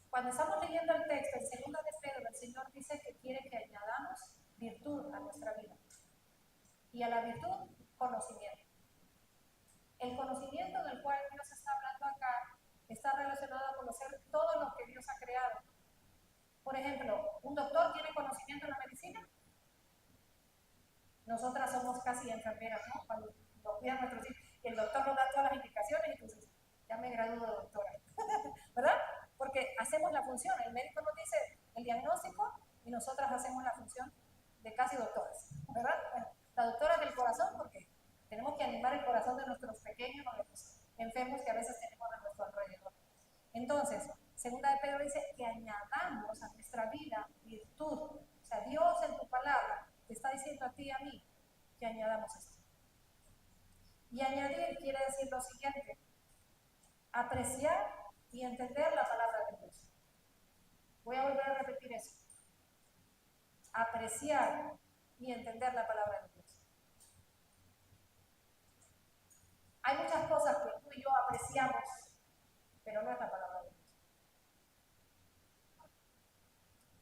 Cuando estamos leyendo el texto en Segunda de Pedro, el Señor dice que quiere que añadamos virtud a nuestra vida. Y a la virtud, conocimiento. El conocimiento del cual Dios está hablando acá está relacionado a conocer todo lo que Dios ha creado. Por ejemplo, ¿un doctor tiene conocimiento en la medicina? Nosotras somos casi enfermeras, ¿no? Cuando nos cuidan nuestros hijos, y el doctor nos da todas las indicaciones y entonces ya me gradúo de doctora, ¿verdad? Porque hacemos la función, el médico nos dice el diagnóstico y nosotras hacemos la función de casi doctoras, ¿verdad? Bueno, la doctora del corazón, porque tenemos que animar el corazón de nuestros pequeños o de los enfermos que a veces tenemos a nuestro alrededor. Entonces, Segunda de Pedro dice que añadamos a nuestra vida virtud. O sea, Dios en tu palabra te está diciendo a ti y a mí que añadamos esto. Y añadir quiere decir lo siguiente: apreciar y entender la palabra de Dios. Voy a volver a repetir eso. Apreciar y entender la palabra de Dios. Hay muchas cosas que tú y yo apreciamos, pero no es la palabra de Dios.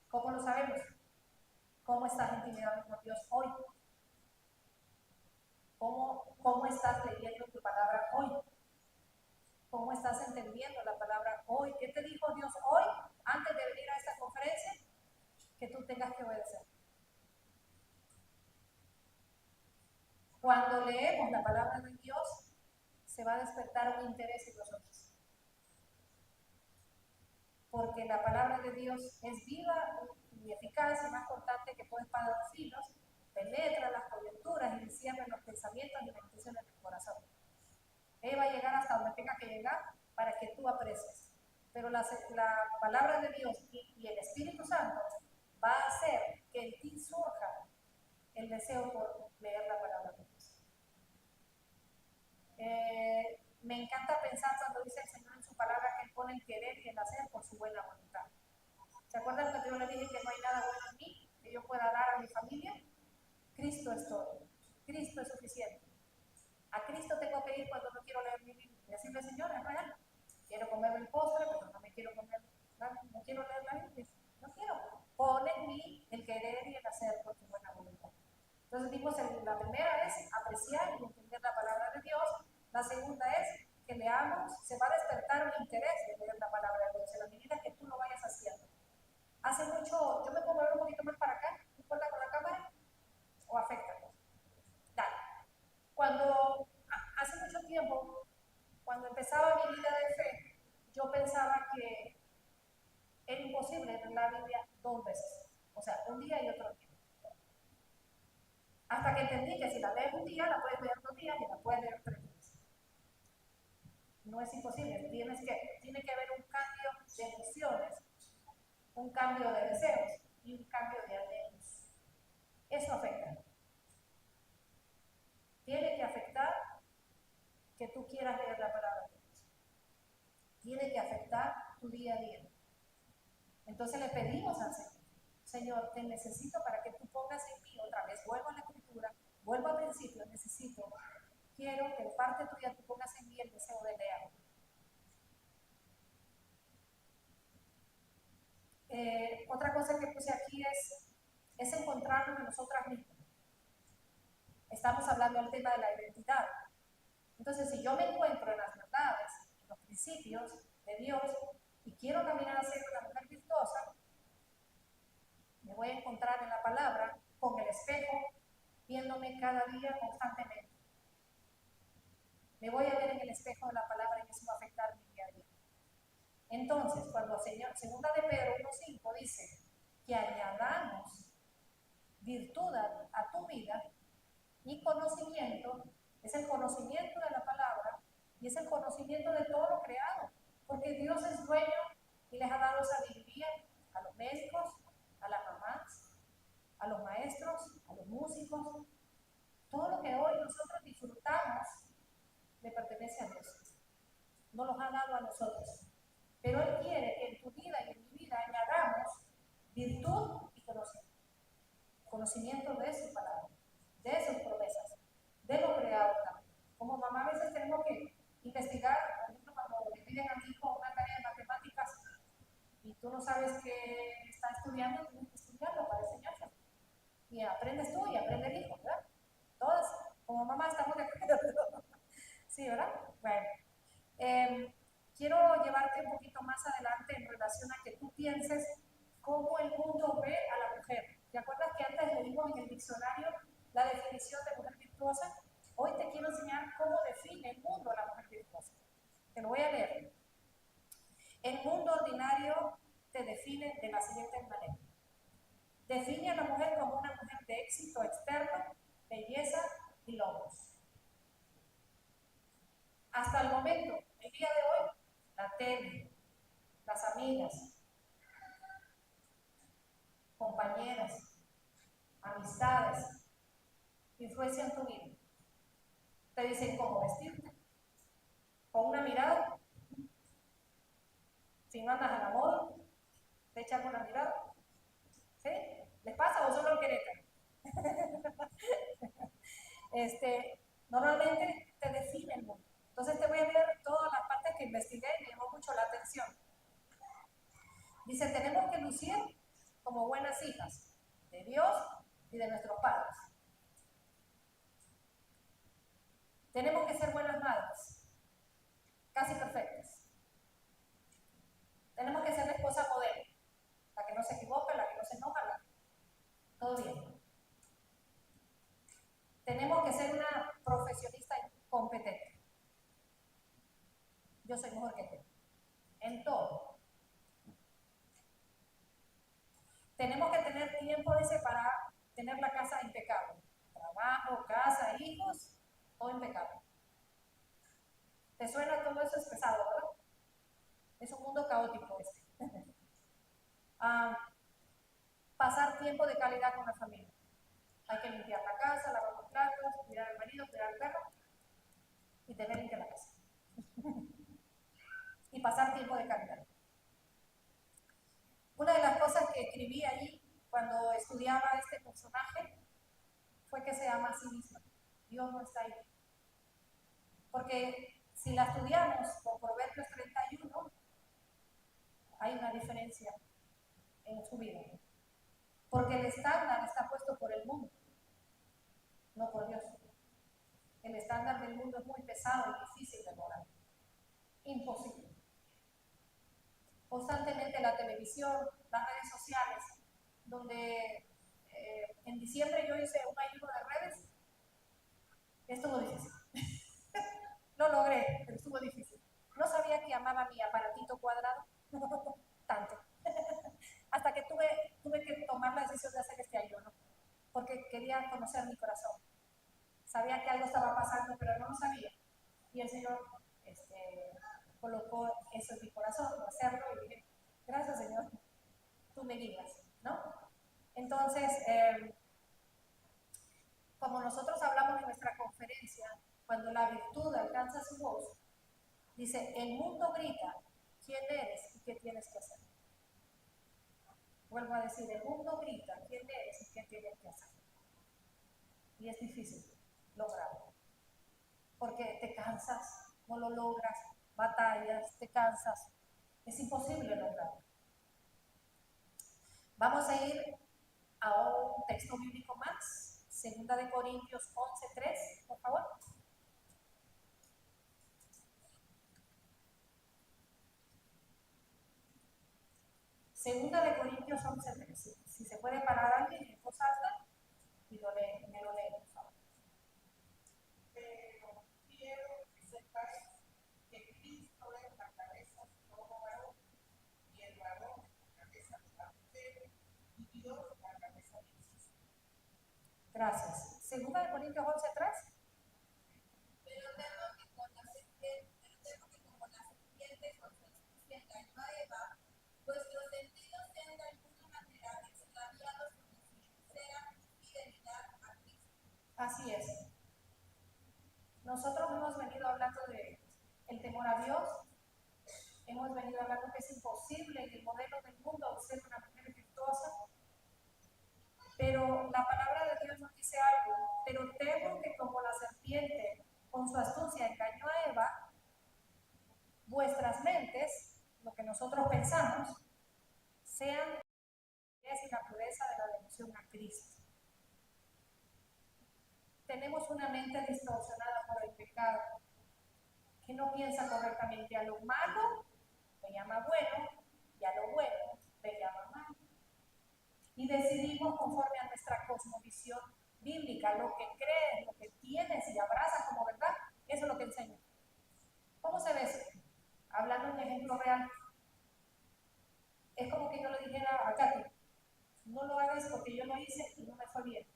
¿Cómo lo sabemos? ¿Cómo estás intimidado con Dios hoy? ¿Cómo estás leyendo tu palabra hoy? ¿Cómo estás entendiendo la palabra hoy? ¿Qué te dijo Dios hoy antes de venir a esta conferencia? Que tú tengas que obedecer. Cuando leemos la palabra de Dios, se va a despertar un interés en nosotros. Porque la palabra de Dios es viva y eficaz y más cortante que todo espada de filos, penetra las coyunturas y discierne los pensamientos y las intenciones del corazón. Ella va a llegar hasta donde tenga que llegar para que tú aprecies. Pero la palabra de Dios y el Espíritu Santo va a hacer que en ti surja el deseo por leer la palabra de Dios. Me encanta pensar cuando dice el Señor en su palabra que Él pone el querer y el hacer por su buena voluntad. ¿Se acuerdan cuando yo le dije que no hay nada bueno en mí que yo pueda dar a mi familia? Cristo es todo. Cristo es suficiente. A Cristo tengo que ir cuando no quiero leer mi Biblia. Y decirle, Señor, es real. Quiero comerme el postre, pero no me quiero comer, no quiero leer la Biblia. No quiero. Pon en mí el querer y el hacer por tu buena voluntad. Entonces dijimos, la primera es apreciar y entender la palabra de Dios. La segunda es que leamos, se va a despertar un interés de leer la palabra de Dios en la medida que tú lo vayas haciendo. Hace mucho, yo me puedo ver un poquito más para acá, ¿no importa con la cámara? ¿O afecta? Dale. Cuando, hace mucho tiempo, cuando empezaba mi vida de fe, yo pensaba que era imposible leer la Biblia 2 veces. O sea, un día y otro día. Hasta que entendí que si la lees un día, la puedes leer 2 días y la puedes leer 3 días. No es imposible, tiene que haber un cambio de emociones, un cambio de deseos y un cambio de anhelos. Eso afecta. Tiene que afectar que tú quieras leer la palabra de Dios. Tiene que afectar tu día a día. Entonces le pedimos al Señor, Señor, te necesito para que tú pongas en mí otra vez, vuelvo a la escritura, vuelvo al principio, quiero que de parte tuya tú pongas en mí el deseo de leer. Otra cosa que puse aquí es encontrarnos en nosotras mismas. Estamos hablando del tema de la identidad. Entonces, si yo me encuentro en las verdades, en los principios de Dios, y quiero caminar a ser una mujer virtuosa, me voy a encontrar en la palabra, con el espejo, viéndome cada día constantemente. Me voy a ver en el espejo de la palabra y eso va a afectar mi día a día. Entonces, cuando el Señor, segunda de Pedro 1:5 dice que añadamos virtud a tu vida y conocimiento, es el conocimiento de la palabra y es el conocimiento de todo lo creado, porque Dios es dueño y les ha dado sabiduría a los médicos, a las mamás, a los maestros, a los músicos. Todo lo que hoy nosotros disfrutamos le pertenece a Dios. No los ha dado a nosotros. Pero Él quiere que en tu vida y en mi vida añadamos virtud y conocimiento. Conocimiento de su palabra, de sus promesas, de lo creado también. Como mamá a veces tenemos que investigar, por ejemplo, cuando le piden a mi hijo una tarea de matemáticas y tú no sabes qué está estudiando, tienes que estudiarlo para enseñárselo. Y aprendes tú y aprende el hijo, ¿verdad? Todas, como mamá, estamos de acuerdo. Sí, ¿verdad? Bueno. Quiero llevarte un poquito más adelante en relación a que tú pienses cómo el mundo ve a la mujer. ¿Te acuerdas que antes leímos en el diccionario la definición de mujer virtuosa? Hoy te quiero enseñar cómo define el mundo a la mujer virtuosa. Te lo voy a leer. El mundo ordinario te define de la siguiente manera. Define a la mujer como una mujer de éxito externo, belleza y logros. Hasta el momento, el día de hoy, la tele, las amigas, compañeras, amistades, influencian tu vida. Te dicen cómo vestirte, con una mirada, si no andas a la moda, te echan una mirada. ¿Sí? ¿Les pasa o solo en Querétaro? Normalmente te define el mundo. Entonces te voy a leer todas las partes que investigué y me llamó mucho la atención. Dice, tenemos que lucir como buenas hijas de Dios y de nuestros padres. Tenemos que ser buenas madres, casi perfectas. Tenemos que ser la esposa modelo, la que no se equivoca, la que no se enoja, todo bien. Tenemos que ser una profesionista competente. Yo soy mejor que tú, en todo. Tenemos que tener tiempo para tener la casa impecable. Trabajo, casa, hijos, todo impecable. ¿Te suena todo eso? Es pesado, ¿verdad? Es un mundo caótico este. Pasar tiempo de calidad con la familia. Hay que limpiar la casa, lavar los platos, cuidar al marido, cuidar al perro y tener limpia la casa. Y pasar tiempo de calidad. Una de las cosas que escribí allí cuando estudiaba este personaje fue que se ama a sí misma. Dios no está ahí. Porque si la estudiamos con Proverbios 31, hay una diferencia en su vida. Porque el estándar está puesto por el mundo, no por Dios. El estándar del mundo es muy pesado y difícil de lograr. Imposible. Constantemente la televisión, las redes sociales, donde en diciembre yo hice un ayuno de redes, estuvo difícil. Lo logré, pero estuvo difícil. No sabía que amaba mi aparatito cuadrado tanto. Hasta que tuve que tomar la decisión de hacer este ayuno, porque quería conocer mi corazón. sabía que algo estaba pasando, pero no lo sabía. Y el Señor colocó eso en mi corazón, hacerlo, y dije, gracias Señor, tú me guías, ¿no? Entonces, como nosotros hablamos en nuestra conferencia, cuando la virtud alcanza su voz, dice, el mundo grita, ¿quién eres y qué tienes que hacer? Vuelvo a decir, el mundo grita, ¿quién eres y qué tienes que hacer? Y es difícil lograrlo, porque te cansas, no lo logras, batallas, te cansas, es imposible lograrlo. Vamos a ir a un texto bíblico más, 2 Corintios 11:3, por favor. Segunda de Corintios 11:3. Si se puede parar alguien en voz alta y me lo lee, por favor. Pero quiero que sepáis que Cristo es la cabeza de todo varón, y el varón es la cabeza de la mujer, y Dios la cabeza de Cristo. Gracias. Segunda de Corintios 11:3. Pero temo que como la serpiente con su astucia engañó a Eva, vuestros sentidos sean de alguna manera extraviados en su sincera fidelidad a Cristo. Así es. Nosotros hemos venido hablando de el temor a Dios, hemos venido hablando que es imposible en el modelo del mundo ser una mujer virtuosa, pero la palabra de Dios nos dice algo, pero temo que como la serpiente con su astucia engañó a Eva, vuestras mentes, lo que nosotros pensamos, sean la pureza de la devoción a Cristo. Tenemos una mente distorsionada por el pecado, que no piensa correctamente. A lo malo le llama bueno y a lo bueno le llama malo. Y decidimos conforme a nuestra cosmovisión bíblica, lo que crees, lo que tienes y abrazas como verdad, eso es lo que enseña. ¿Cómo se ve eso? Hablando un ejemplo real. Es como que yo le dijera a Katy, no lo hagas porque yo lo hice y no me fue bien.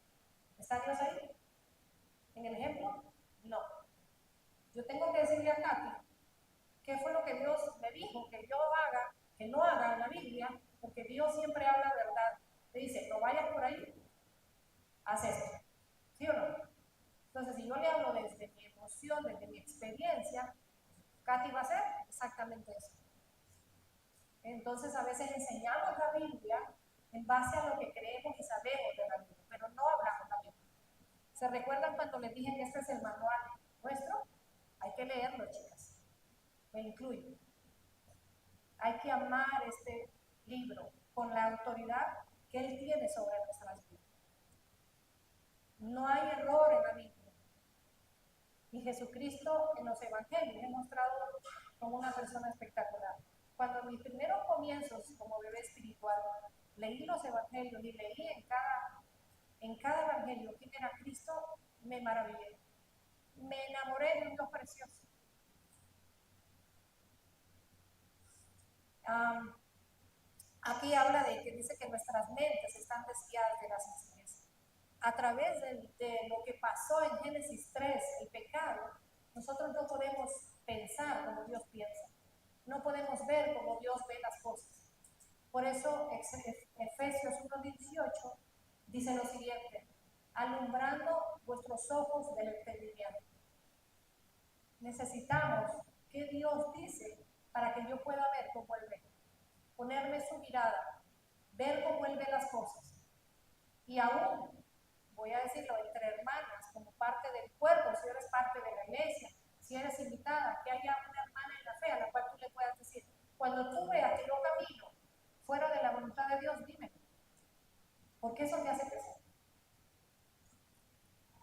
¿Está Dios ahí? ¿En el ejemplo? No. Yo tengo que decirle a Katy qué fue lo que Dios me dijo que yo haga, que no haga en la Biblia, porque Dios siempre habla verdad. Te dice, no vayas por ahí, haz esto. ¿Sí o no? Entonces, si yo le hablo desde mi emoción, desde mi experiencia, Katy va a hacer exactamente eso. Entonces, a veces enseñamos la Biblia en base a lo que creemos y sabemos de la Biblia, pero no hablamos la Biblia. ¿Se recuerdan cuando les dije que este es el manual nuestro? Hay que leerlo, chicas. Me incluyo. Hay que amar este libro con la autoridad que Él tiene sobre nuestras vidas. No hay error en la Biblia. Y Jesucristo en los evangelios he mostrado como una persona espectacular. Cuando en mis primeros comienzos como bebé espiritual leí los evangelios y leí en cada evangelio quién era Cristo, me maravillé. Me enamoré de un Dios precioso. Aquí habla de que dice que nuestras mentes están desviadas de la sencillez. A través de lo que pasó en Génesis 3, el pecado, nosotros no podemos pensar como Dios piensa. No podemos ver como Dios ve las cosas. Por eso Efesios 1:18 dice lo siguiente: alumbrando vuestros ojos del entendimiento. Necesitamos que Dios dice para que yo pueda ver cómo Él ve. Ponerme su mirada, ver cómo Él ve las cosas. Y aún, voy a decirlo, entre hermanas, como parte del cuerpo, si eres parte de la iglesia, si eres invitada, que haya una hermana en la fe a la cual tú le puedas decir, cuando tú veas que yo camino fuera de la voluntad de Dios, dime, porque eso te hace crecer.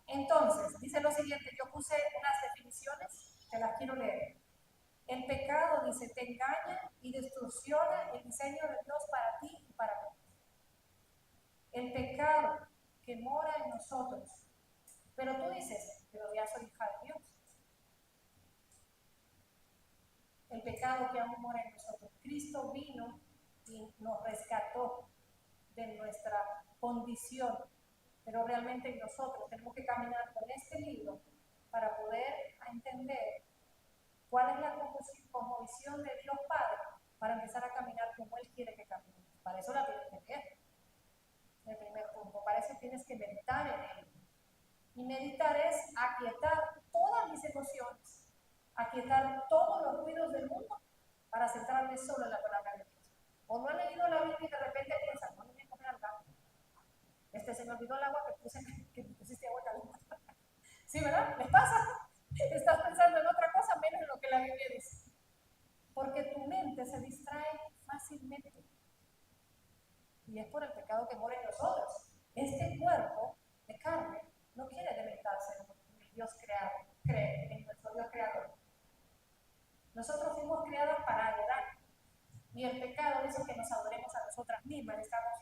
Entonces, dice lo siguiente, yo puse unas definiciones, que las quiero leer. El pecado, dice, te engaña y distorsiona el diseño de Dios para ti y para mí. El pecado que mora en nosotros. Pero tú dices, pero ya soy hija de Dios. El pecado que aún mora en nosotros. Cristo vino y nos rescató de nuestra condición pero realmente nosotros tenemos que caminar con este libro para poder entender cuál es la cosmovisión de Dios Padre, para empezar a caminar como Él quiere que caminemos. Para eso la tienes que leer. El primer punto. Para eso tienes que meditar en Él. Y meditar es aquietar todas mis emociones, aquietar todos los ruidos del mundo para centrarme solo en la palabra de Dios. O no han leído la Biblia y de repente piensan, no me voy a comer al gato. Se me olvidó el agua que pusiste agua caliente. ¿Sí, verdad? ¿Les pasa? Estás pensando en otra cosa menos en lo que la Biblia dice. Porque tu mente se distrae fácilmente. Y es por el pecado que mora en nosotros. Este cuerpo de carne no quiere deleitarse en el Dios creador, en nuestro Dios creador. Nosotros fuimos creadas para adorar. Y el pecado hizo que nos adoremos a nosotras mismas. Estamos,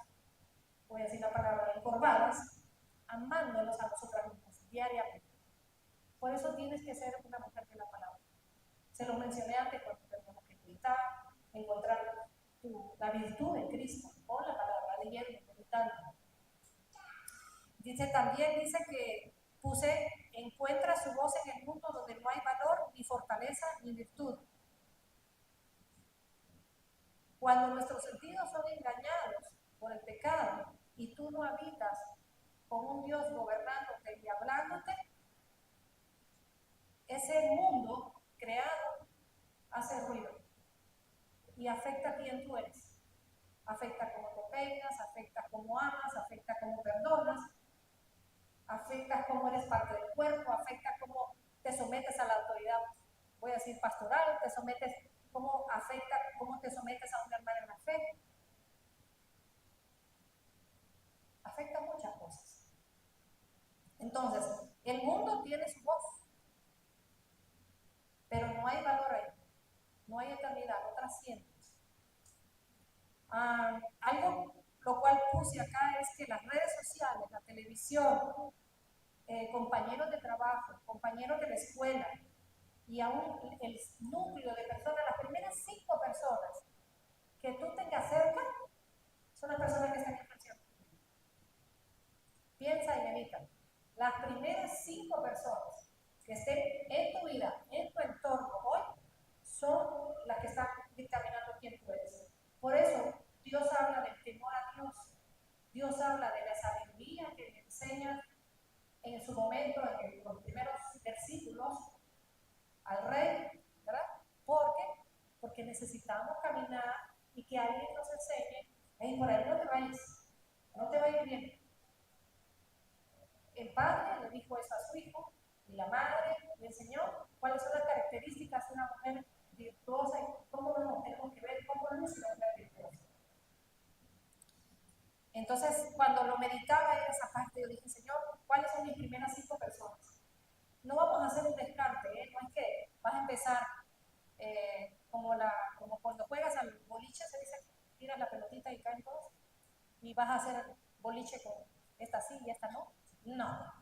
voy a decir la palabra, encorvadas, amándonos a nosotras mismas diariamente. Por eso tienes que ser una mujer de la palabra. Se lo mencioné antes cuando tenemos que meditar, encontrar la virtud de Cristo con la palabra, leyendo, meditando. También dice que encuentra su voz en el mundo donde no hay valor, ni fortaleza, ni virtud. Cuando nuestros sentidos son engañados por el pecado y tú no habitas con un Dios gobernándote y hablándote, ese mundo creado hace ruido y afecta a quién tú eres. Afecta cómo te peinas, afecta cómo amas, afecta cómo perdonas, afecta cómo eres parte del cuerpo, afecta cómo te sometes a la autoridad, voy a decir pastoral, afecta cómo te sometes a un hermano en la fe. Afecta muchas cosas. Entonces, el mundo tiene su voz, pero no hay valor ahí, no hay eternidad, no trasciende. Algo lo cual puse acá es que las redes sociales, la televisión, compañeros de trabajo, compañeros de la escuela y aún el núcleo de personas, las primeras 5 personas que tú tengas cerca son las personas que están influenciando. Piensa y medita. Las primeras 5 personas que estén en tu vida, en tu entorno hoy, son las que están dictaminando quién tú eres. Por eso Dios habla del temor a Dios. Dios habla de la sabiduría que le enseña en su momento, en los primeros versículos, al rey, ¿verdad? ¿Por qué? Porque necesitamos caminar y que alguien nos enseñe, hey, por ahí no te vayas, no te va a ir bien. El padre le dijo eso a su hijo, y la madre le enseñó cuáles son las características de una mujer virtuosa y cómo nos tenemos que ver, cómo no es una mujer virtuosa. Entonces, cuando lo meditaba en esa parte, yo dije, Señor, ¿cuáles son mis primeras 5 personas? No vamos a hacer un descarte, no es que vas a empezar como cuando juegas al boliche, se dice, tiras la pelotita y caen todos, y vas a hacer boliche con esta sí y esta no. No.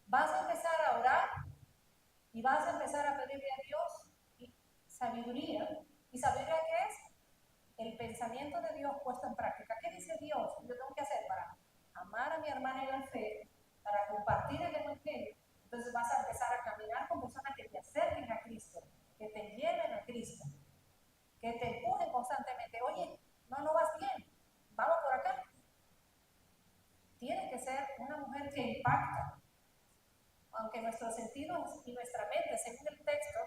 Vas a empezar a orar y vas a empezar a pedirle a Dios sabiduría. ¿Y sabiduría qué es? El pensamiento de Dios puesto en práctica. ¿Qué dice Dios? Yo tengo que hacer para amar a mi hermana en la fe, para compartir el evangelio. Entonces vas a empezar a caminar con personas que te acerquen a Cristo, que te lleven a Cristo, que te empujen constantemente. Oye, no vas bien, vamos por acá. Tienes que ser una mujer que impacta. Aunque nuestros sentidos y nuestra mente, según el texto,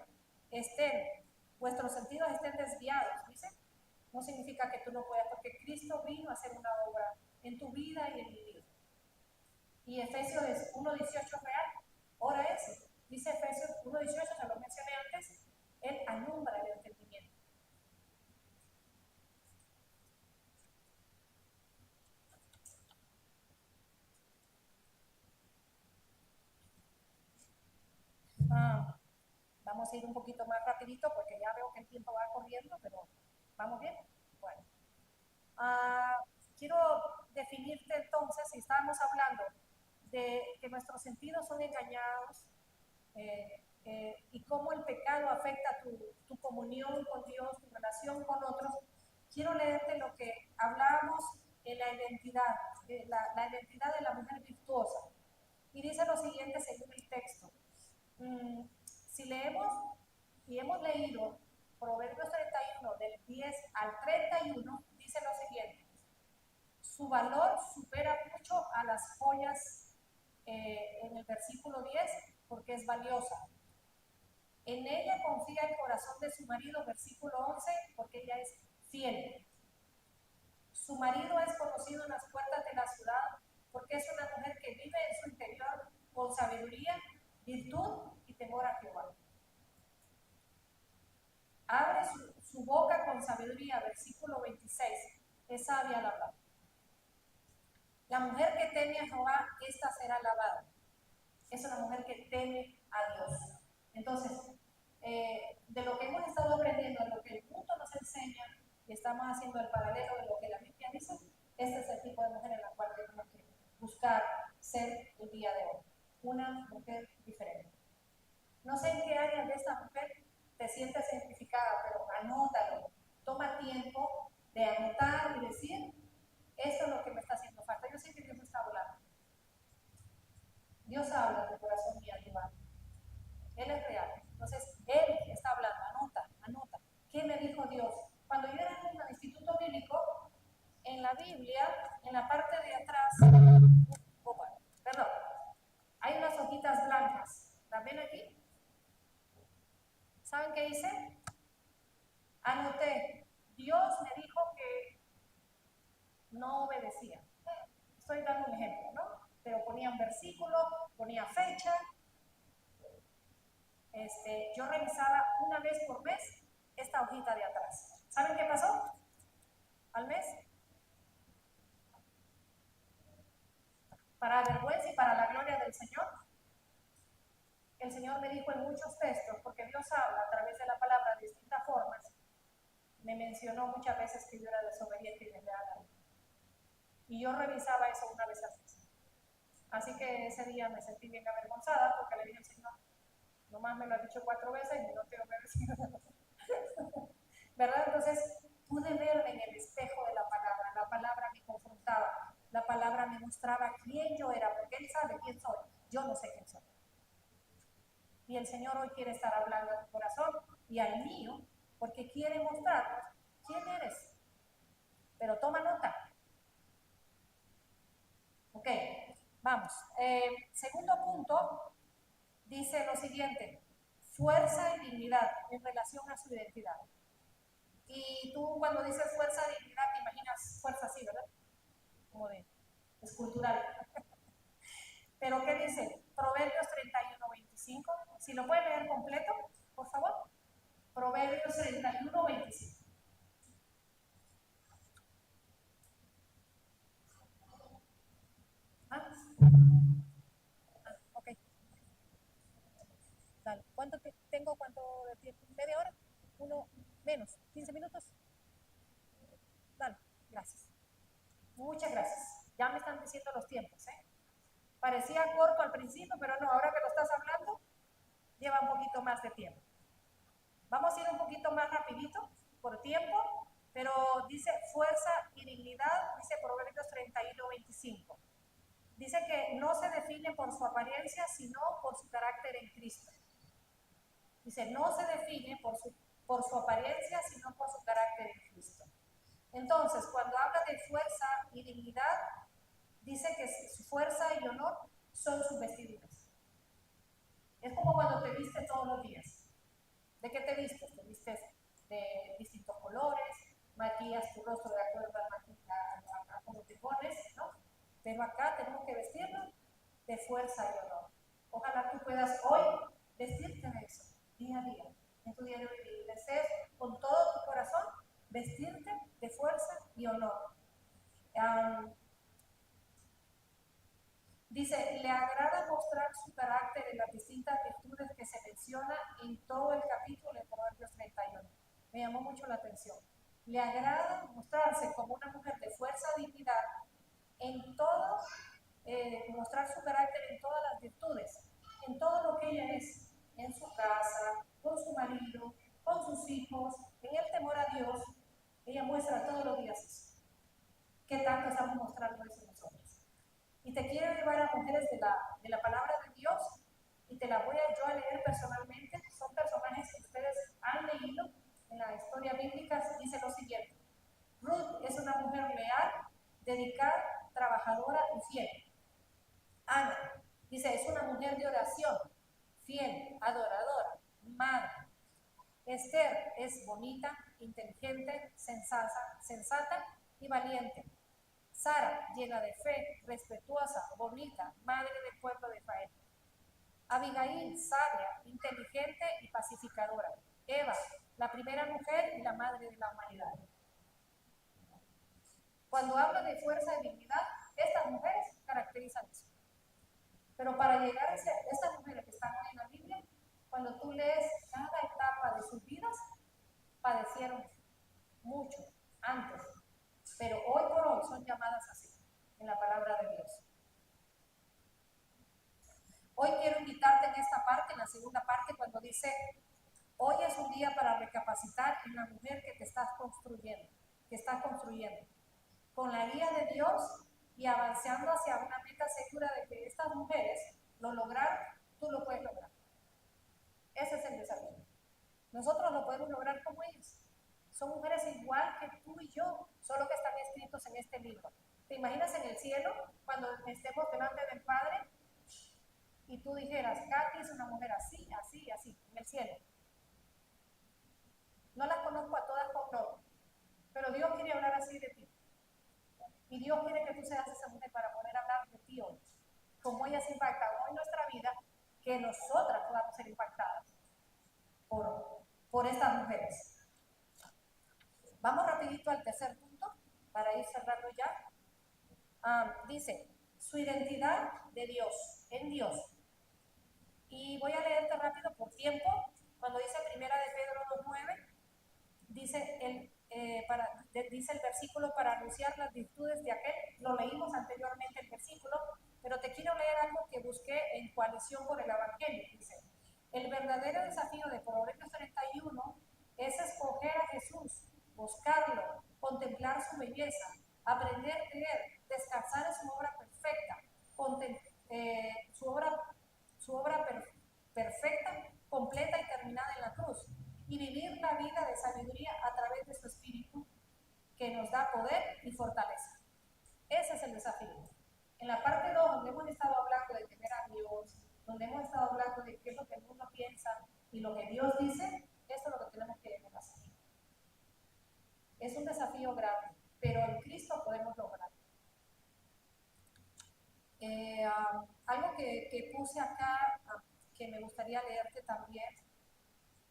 vuestros sentidos estén desviados, dice, no significa que tú no puedas, porque Cristo vino a hacer una obra en tu vida y en mi vida. Y Efesios 1:18 es real. Ahora eso. Dice Efesios 1:18, se lo mencioné antes, Él alumbra el entendimiento. Vamos a ir un poquito más rapidito porque ya veo que el tiempo va corriendo, pero ¿vamos bien? Bueno. Quiero definirte entonces, si estábamos hablando de que nuestros sentidos son engañados y cómo el pecado afecta tu comunión con Dios, tu relación con otros, quiero leerte lo que hablábamos en la identidad, la identidad de la mujer y hemos leído Proverbios 31, del 10 al 31, dice lo siguiente: su valor supera mucho a las joyas, en el versículo 10, porque es valiosa. En ella confía el corazón de su marido, versículo 11, porque ella es fiel. Su marido es conocido en las puertas de la ciudad, porque es una mujer que vive en su interior con sabiduría, virtud y temor a Jehová. Abre su boca con sabiduría, versículo 26, es sabia al hablar. La mujer que teme a Jehová, esta será alabada. Es una mujer que teme a Dios. Entonces, de lo que hemos estado aprendiendo, de lo que el mundo nos enseña, y estamos haciendo el paralelo de lo que la Biblia dice, este es el tipo de mujer en la cual tenemos que buscar ser el día de hoy. Una mujer diferente. No sé en qué área de esta mujer te sientes identificada, pero anótalo. Toma tiempo de anotar y decir, esto es lo que me está haciendo falta. Yo sé que Dios está hablando. Dios habla de corazón y alma. Él es real. Entonces, Él está hablando. Anota. ¿Qué me dijo Dios? Cuando yo era en el instituto bíblico, en la Biblia, en la parte de atrás, perdón, hay unas hojitas blancas. ¿Las ven aquí? ¿Saben qué hice? Anoté. Dios me dijo que no obedecía. Estoy dando un ejemplo, ¿no? Pero ponía un versículo, ponía fecha. Yo revisaba una vez por mes esta hojita de atrás. ¿Saben qué pasó? Al mes, para vergüenza y para la gloria del Señor, el Señor me dijo en muchos textos, porque Dios habla a través de la palabra de distintas formas, me mencionó muchas veces que yo era desobediente y desleal a Él. Y yo revisaba eso una vez al mes. Así que ese día me sentí bien avergonzada porque le dije al Señor, nomás me lo ha dicho 4 veces y no quiero ver. ¿Verdad? Entonces pude verme en el espejo de la palabra me confrontaba, la palabra me mostraba quién yo era, porque Él sabe quién soy, yo no sé quién soy. Y el Señor hoy quiere estar hablando a tu corazón y al mío, porque quiere mostrarnos quién eres. Pero toma nota. Ok, vamos. Segundo punto, dice lo siguiente: fuerza y dignidad en relación a su identidad. Y tú cuando dices fuerza y dignidad te imaginas fuerza así, ¿verdad? Como de escultural. Pero ¿qué dice? Proverbios 31:25. Si lo pueden leer completo, por favor. Proverbios 31:25. Ok. Dale. ¿Cuánto tengo? ¿Cuánto de tiempo? ¿Media hora? ¿Uno menos? ¿15 minutos? Dale. Gracias. Muchas gracias. Ya me están diciendo los tiempos, ¿eh? Parecía corto al principio, pero no, ahora que lo estás hablando, lleva un poquito más de tiempo. Vamos a ir un poquito más rapidito por tiempo, pero dice fuerza y dignidad, dice Proverbios 31:25. Dice que no se define por su apariencia, sino por su carácter en Cristo. Dice, no se define por su apariencia, sino por su carácter en Cristo. Entonces, cuando habla de fuerza y dignidad, dice que su fuerza y honor son sus vestiduras. Es como cuando te vistes todos los días. ¿De qué te vistes? Te vistes de distintos colores, maquillas tu rostro de acuerdo a cómo te pones, ¿no? Pero acá tenemos que vestirnos de fuerza y honor. Ojalá tú puedas hoy vestirte de eso, día a día, en tu diario vivir. Desees con todo tu corazón vestirte de fuerza y honor. Dice, le agrada mostrar su carácter en las distintas virtudes que se menciona en todo el capítulo de Proverbios 31. Me llamó mucho la atención. Le agrada mostrarse como una mujer de fuerza y dignidad en todo, mostrar su carácter en todas las virtudes, en todo lo que ella es, en su casa, con su marido, con sus hijos, en el temor a Dios. Ella muestra todos los días eso. ¿Qué tanto estamos mostrando eso nosotros? Y te quiero llevar a mujeres de la palabra de Dios, y te la voy a yo a leer personalmente. Son Esther es bonita, inteligente, sensata y valiente. Sara, llena de fe, respetuosa, bonita, madre del pueblo de Israel. Abigail, sabia, inteligente y pacificadora. Eva, la primera mujer y la madre de la humanidad. Cuando habla de fuerza y dignidad, estas mujeres caracterizan eso. Pero para llegar a ser estas mujeres que están hoy en la Biblia, cuando tú lees cada etapa de sus vidas, padecieron mucho antes, pero hoy por hoy son llamadas así en la palabra de Dios. Hoy quiero invitarte en esta parte, en la segunda parte, cuando dice, hoy es un día para recapacitar en la mujer que te estás construyendo, con la guía de Dios y avanzando hacia una meta segura de que estas mujeres lo lograron, tú lo puedes lograr. Ese es el desafío. Nosotros lo podemos lograr como ellos. Son mujeres igual que tú y yo, solo que están escritos en este libro. ¿Te imaginas en el cielo, cuando estemos delante del Padre, y tú dijeras, Katy es una mujer así, así, así, en el cielo? No las conozco a todas con nombre, pero Dios quiere hablar así de ti. Y Dios quiere que tú seas esa mujer para poder hablar de ti hoy. Como ellas impactan hoy nuestra vida, que nosotras podamos ser impactadas por estas mujeres. Vamos rapidito al tercer punto, para ir cerrando ya. Dice, su identidad de Dios, en Dios. Y voy a leerte rápido por tiempo. Cuando dice primera de Pedro 2:9, dice el versículo para anunciar las virtudes de aquel. Lo leímos anteriormente el versículo, pero te quiero leer algo que busqué en Coalición por el Evangelio. Dice, el verdadero desafío de Proverbios 31 es escoger a Jesús, buscarlo, contemplar su belleza, aprender a creer, descansar en su obra perfecta, su obra perfecta, completa y terminada en la cruz, y vivir la vida de sabiduría a través de su Espíritu, que nos da poder y fortaleza. Ese es el desafío. En la parte 2, donde hemos estado hablando de temer a Dios, donde hemos estado hablando de qué es lo que el mundo piensa y lo que Dios dice, eso es lo que tenemos que hacer. Es un desafío grande, pero en Cristo podemos lograrlo. Algo que puse acá, que me gustaría leerte también,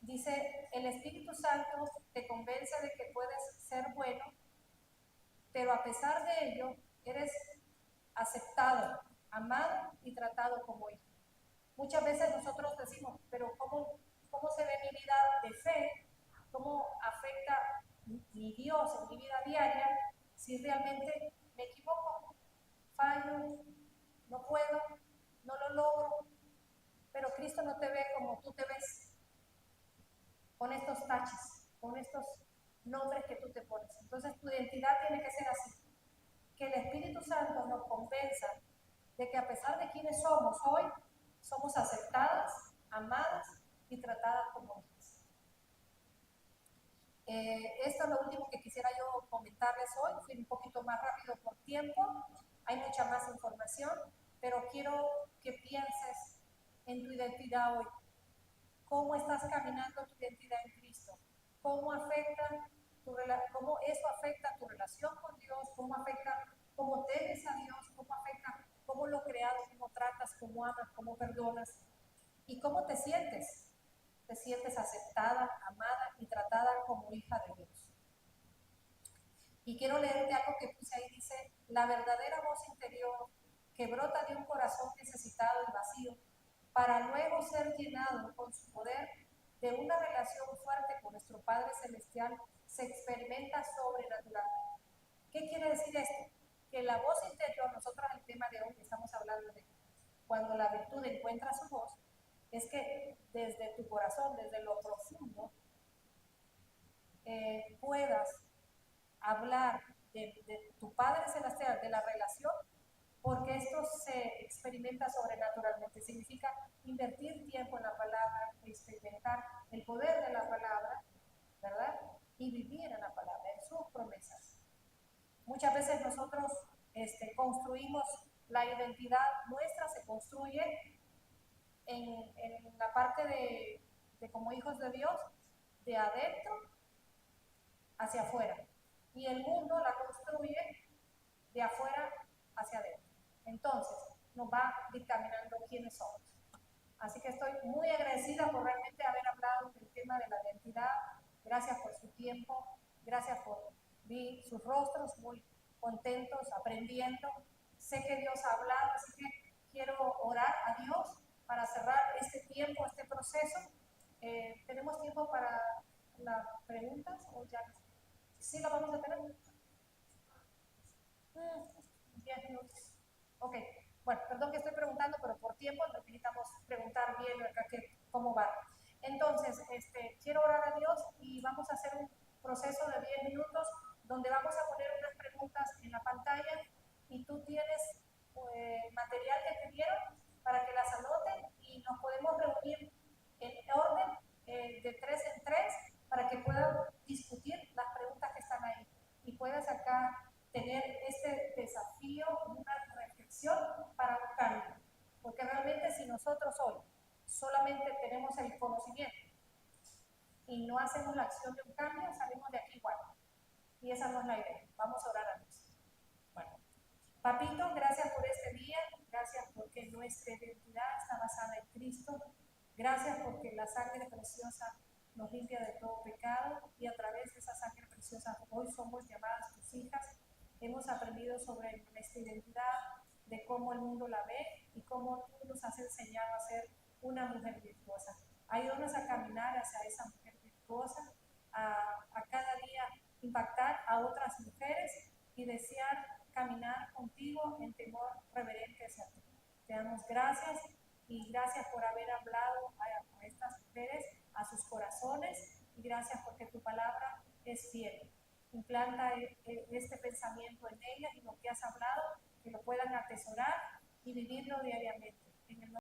dice, el Espíritu Santo te convence de que puedes ser bueno, pero a pesar de ello, eres aceptado, amado y tratado como hijo. Muchas veces nosotros decimos, pero ¿cómo se ve mi vida de fe? ¿Cómo afecta mi Dios en mi vida diaria si realmente me equivoco, fallo, no puedo, no lo logro? Pero Cristo no te ve como tú te ves, con estos taches, con estos nombres que tú te pones. Entonces tu identidad tiene que ser así. Que el Espíritu Santo nos convenza de que a pesar de quienes somos hoy, somos aceptadas, amadas y tratadas como hijas. Esto es lo último que quisiera yo comentarles hoy. Fui un poquito más rápido por tiempo, hay mucha más información, pero quiero que pienses en tu identidad hoy. ¿Cómo estás caminando tu identidad en Cristo? ¿Cómo eso afecta tu relación con Dios? ¿Cómo afecta cómo temes a Dios? ¿Cómo afecta cómo lo creado, cómo tratas, cómo amas, cómo perdonas? ¿Y cómo te sientes? ¿Te sientes aceptada, amada y tratada como hija de Dios? Y quiero leerte algo que puse ahí, dice, la verdadera voz interior que brota de un corazón necesitado y vacío, para luego ser llenado con su poder de una relación fuerte con nuestro Padre Celestial, se experimenta sobrenaturalmente. ¿Qué quiere decir esto? Que la voz interior, nosotros el tema de hoy estamos hablando de cuando la virtud encuentra su voz, es que desde tu corazón, desde lo profundo, puedas hablar de tu Padre Celestial, de la relación, porque esto se experimenta sobrenaturalmente. Significa invertir tiempo en la palabra, experimentar el poder de la palabra, ¿verdad? Y vivir en la palabra, en sus promesas. Muchas veces nosotros construimos la identidad nuestra, se construye en la parte de como hijos de Dios, de adentro hacia afuera. Y el mundo la construye de afuera hacia adentro. Entonces, nos va dictaminando quiénes somos. Así que estoy muy agradecida por realmente haber hablado del tema de la identidad. Gracias por su tiempo, gracias por ver sus rostros muy contentos, aprendiendo. Sé que Dios ha hablado, así que quiero orar a Dios para cerrar este tiempo, este proceso. ¿Tenemos tiempo para las preguntas o ya? ¿Sí lo vamos a tener? 10 minutos. Ok. Bueno, perdón que estoy preguntando, pero por tiempo necesitamos preguntar bien acá cómo va. Entonces, quiero orar a Dios y vamos a hacer un proceso de 10 minutos donde vamos a poner unas preguntas en la pantalla y tú tienes material que te dieron para que las anoten y nos podemos reunir en orden de 3 en 3 para que puedan discutir las preguntas que están ahí y puedas acá tener este desafío, una reflexión para un cambio. Porque realmente si nosotros hoy solamente tenemos el conocimiento y no hacemos la acción de un cambio, salimos de aquí igual. Y esa no es la idea. Vamos a orar a Dios. Bueno, Papito, gracias por este día. Gracias porque nuestra identidad está basada en Cristo. Gracias porque la sangre preciosa nos limpia de todo pecado y a través de esa sangre preciosa hoy somos llamadas tus hijas. Hemos aprendido sobre nuestra identidad, de cómo el mundo la ve y cómo tú nos has enseñado a ser una mujer virtuosa. Ayúdanos a caminar hacia esa mujer virtuosa, a cada día impactar a otras mujeres y desear caminar contigo en temor reverente hacia ti. Te damos gracias y gracias por haber hablado a estas mujeres, a sus corazones, y gracias porque tu palabra es fiel. Implanta este pensamiento en ellas y lo que has hablado, que lo puedan atesorar y vivirlo diariamente. En el